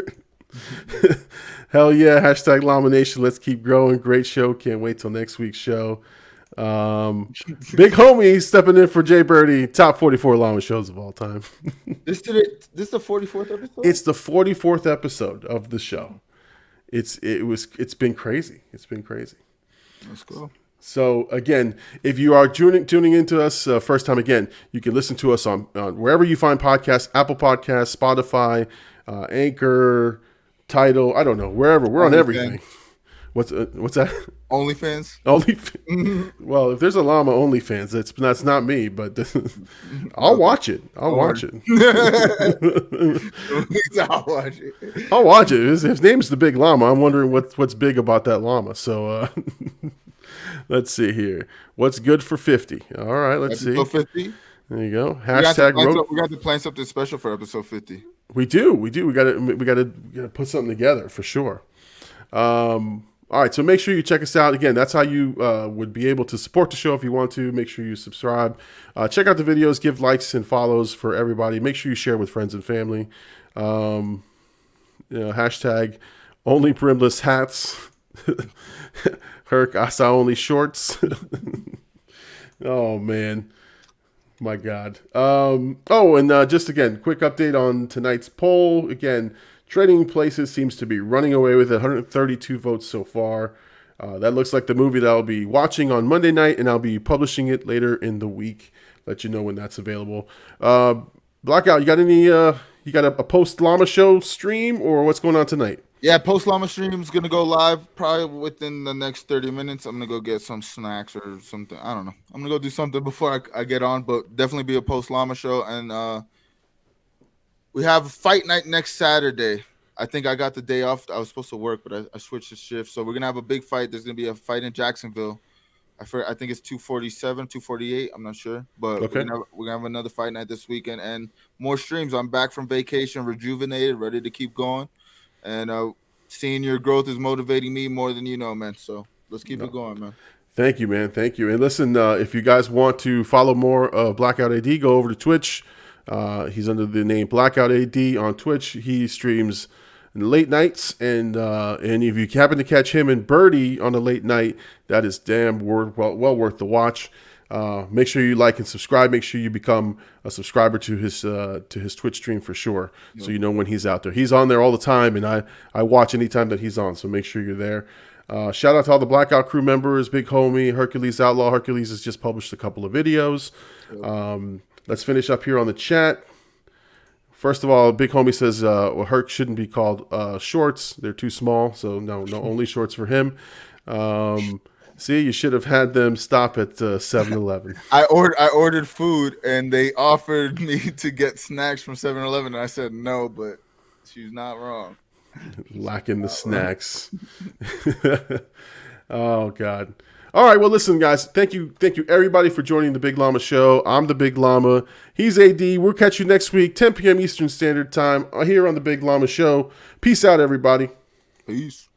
Hell yeah. Hashtag Llama Nation. Let's keep growing. Great show. Can't wait till next week's show. Big homie stepping in for Jay Birdie. Top 44 Llama shows of all time. This is the 44th episode? It's the 44th episode of the show. It's been crazy. It's been crazy. Let's go. So again, if you are tuning into us first time, again, you can listen to us on wherever you find podcasts, Apple Podcasts, Spotify, Anchor, Tidal, I don't know, wherever. We're on everything. What's that? OnlyFans. Well, if there's a Llama OnlyFans, that's not me, but I'll watch it. I'll watch it. I'll watch it. His name's the Big Llama. I'm wondering what's big about that llama. So let's see here. What's good for 50? All right, let's see. 50. There you go. Hashtag we got to plan something special for episode 50. We do. We got to put something together for sure. All right, so make sure you check us out. Again, that's how you would be able to support the show if you want to. Make sure you subscribe. Check out the videos. Give likes and follows for everybody. Make sure you share with friends and family. Hashtag only brimless hats. Herc Asa only shorts. Oh, man. My God. Just again, quick update on tonight's poll. Again, Trading Places seems to be running away with it. 132 votes so far. That looks like the movie that I'll be watching on Monday night, and I'll be publishing it later in the week. Let you know when that's available. Blackout, you got any? You got a post Llama show stream, or what's going on tonight? Yeah, post Llama stream is gonna go live probably within the next 30 minutes. I'm gonna go get some snacks or something. I don't know. I'm gonna go do something before I get on, but definitely be a post Llama show. And we have a fight night next Saturday. I think I got the day off. I was supposed to work, but I switched the shift. So we're gonna have a big fight. There's gonna be a fight in Jacksonville. I think it's 247, 248. I'm not sure, but okay. we're gonna have another fight night this weekend and more streams. I'm back from vacation, rejuvenated, ready to keep going. And seeing your growth is motivating me more than you know, man. So let's keep it going, man. Thank you, man. Thank you. And listen, if you guys want to follow more of Blackout AD, go over to Twitch. He's under the name Blackout AD on Twitch. He streams late nights, and if you happen to catch him and Birdie on a late night, that is damn well worth the watch. Make sure you like and subscribe. Make sure you become a subscriber to his Twitch stream for sure, so you know when he's out there. He's on there all the time, and I watch anytime that he's on, so make sure you're there. Shout out to all the Blackout crew members, Big Homie, Hercules Outlaw. Hercules has just published a couple of videos. Let's finish up here on the chat. First of all, Big Homie says Herc shouldn't be called shorts. They're too small, so no only shorts for him. See, you should have had them stop at 7-Eleven. I ordered food, and they offered me to get snacks from 7-Eleven, and I said no, but she's not wrong. Lacking the snacks. Oh, God. All right, well, listen, guys. Thank you, everybody, for joining the Big Llama Show. I'm the Big Llama. He's AD. We'll catch you next week, 10 p.m. Eastern Standard Time, here on the Big Llama Show. Peace out, everybody. Peace.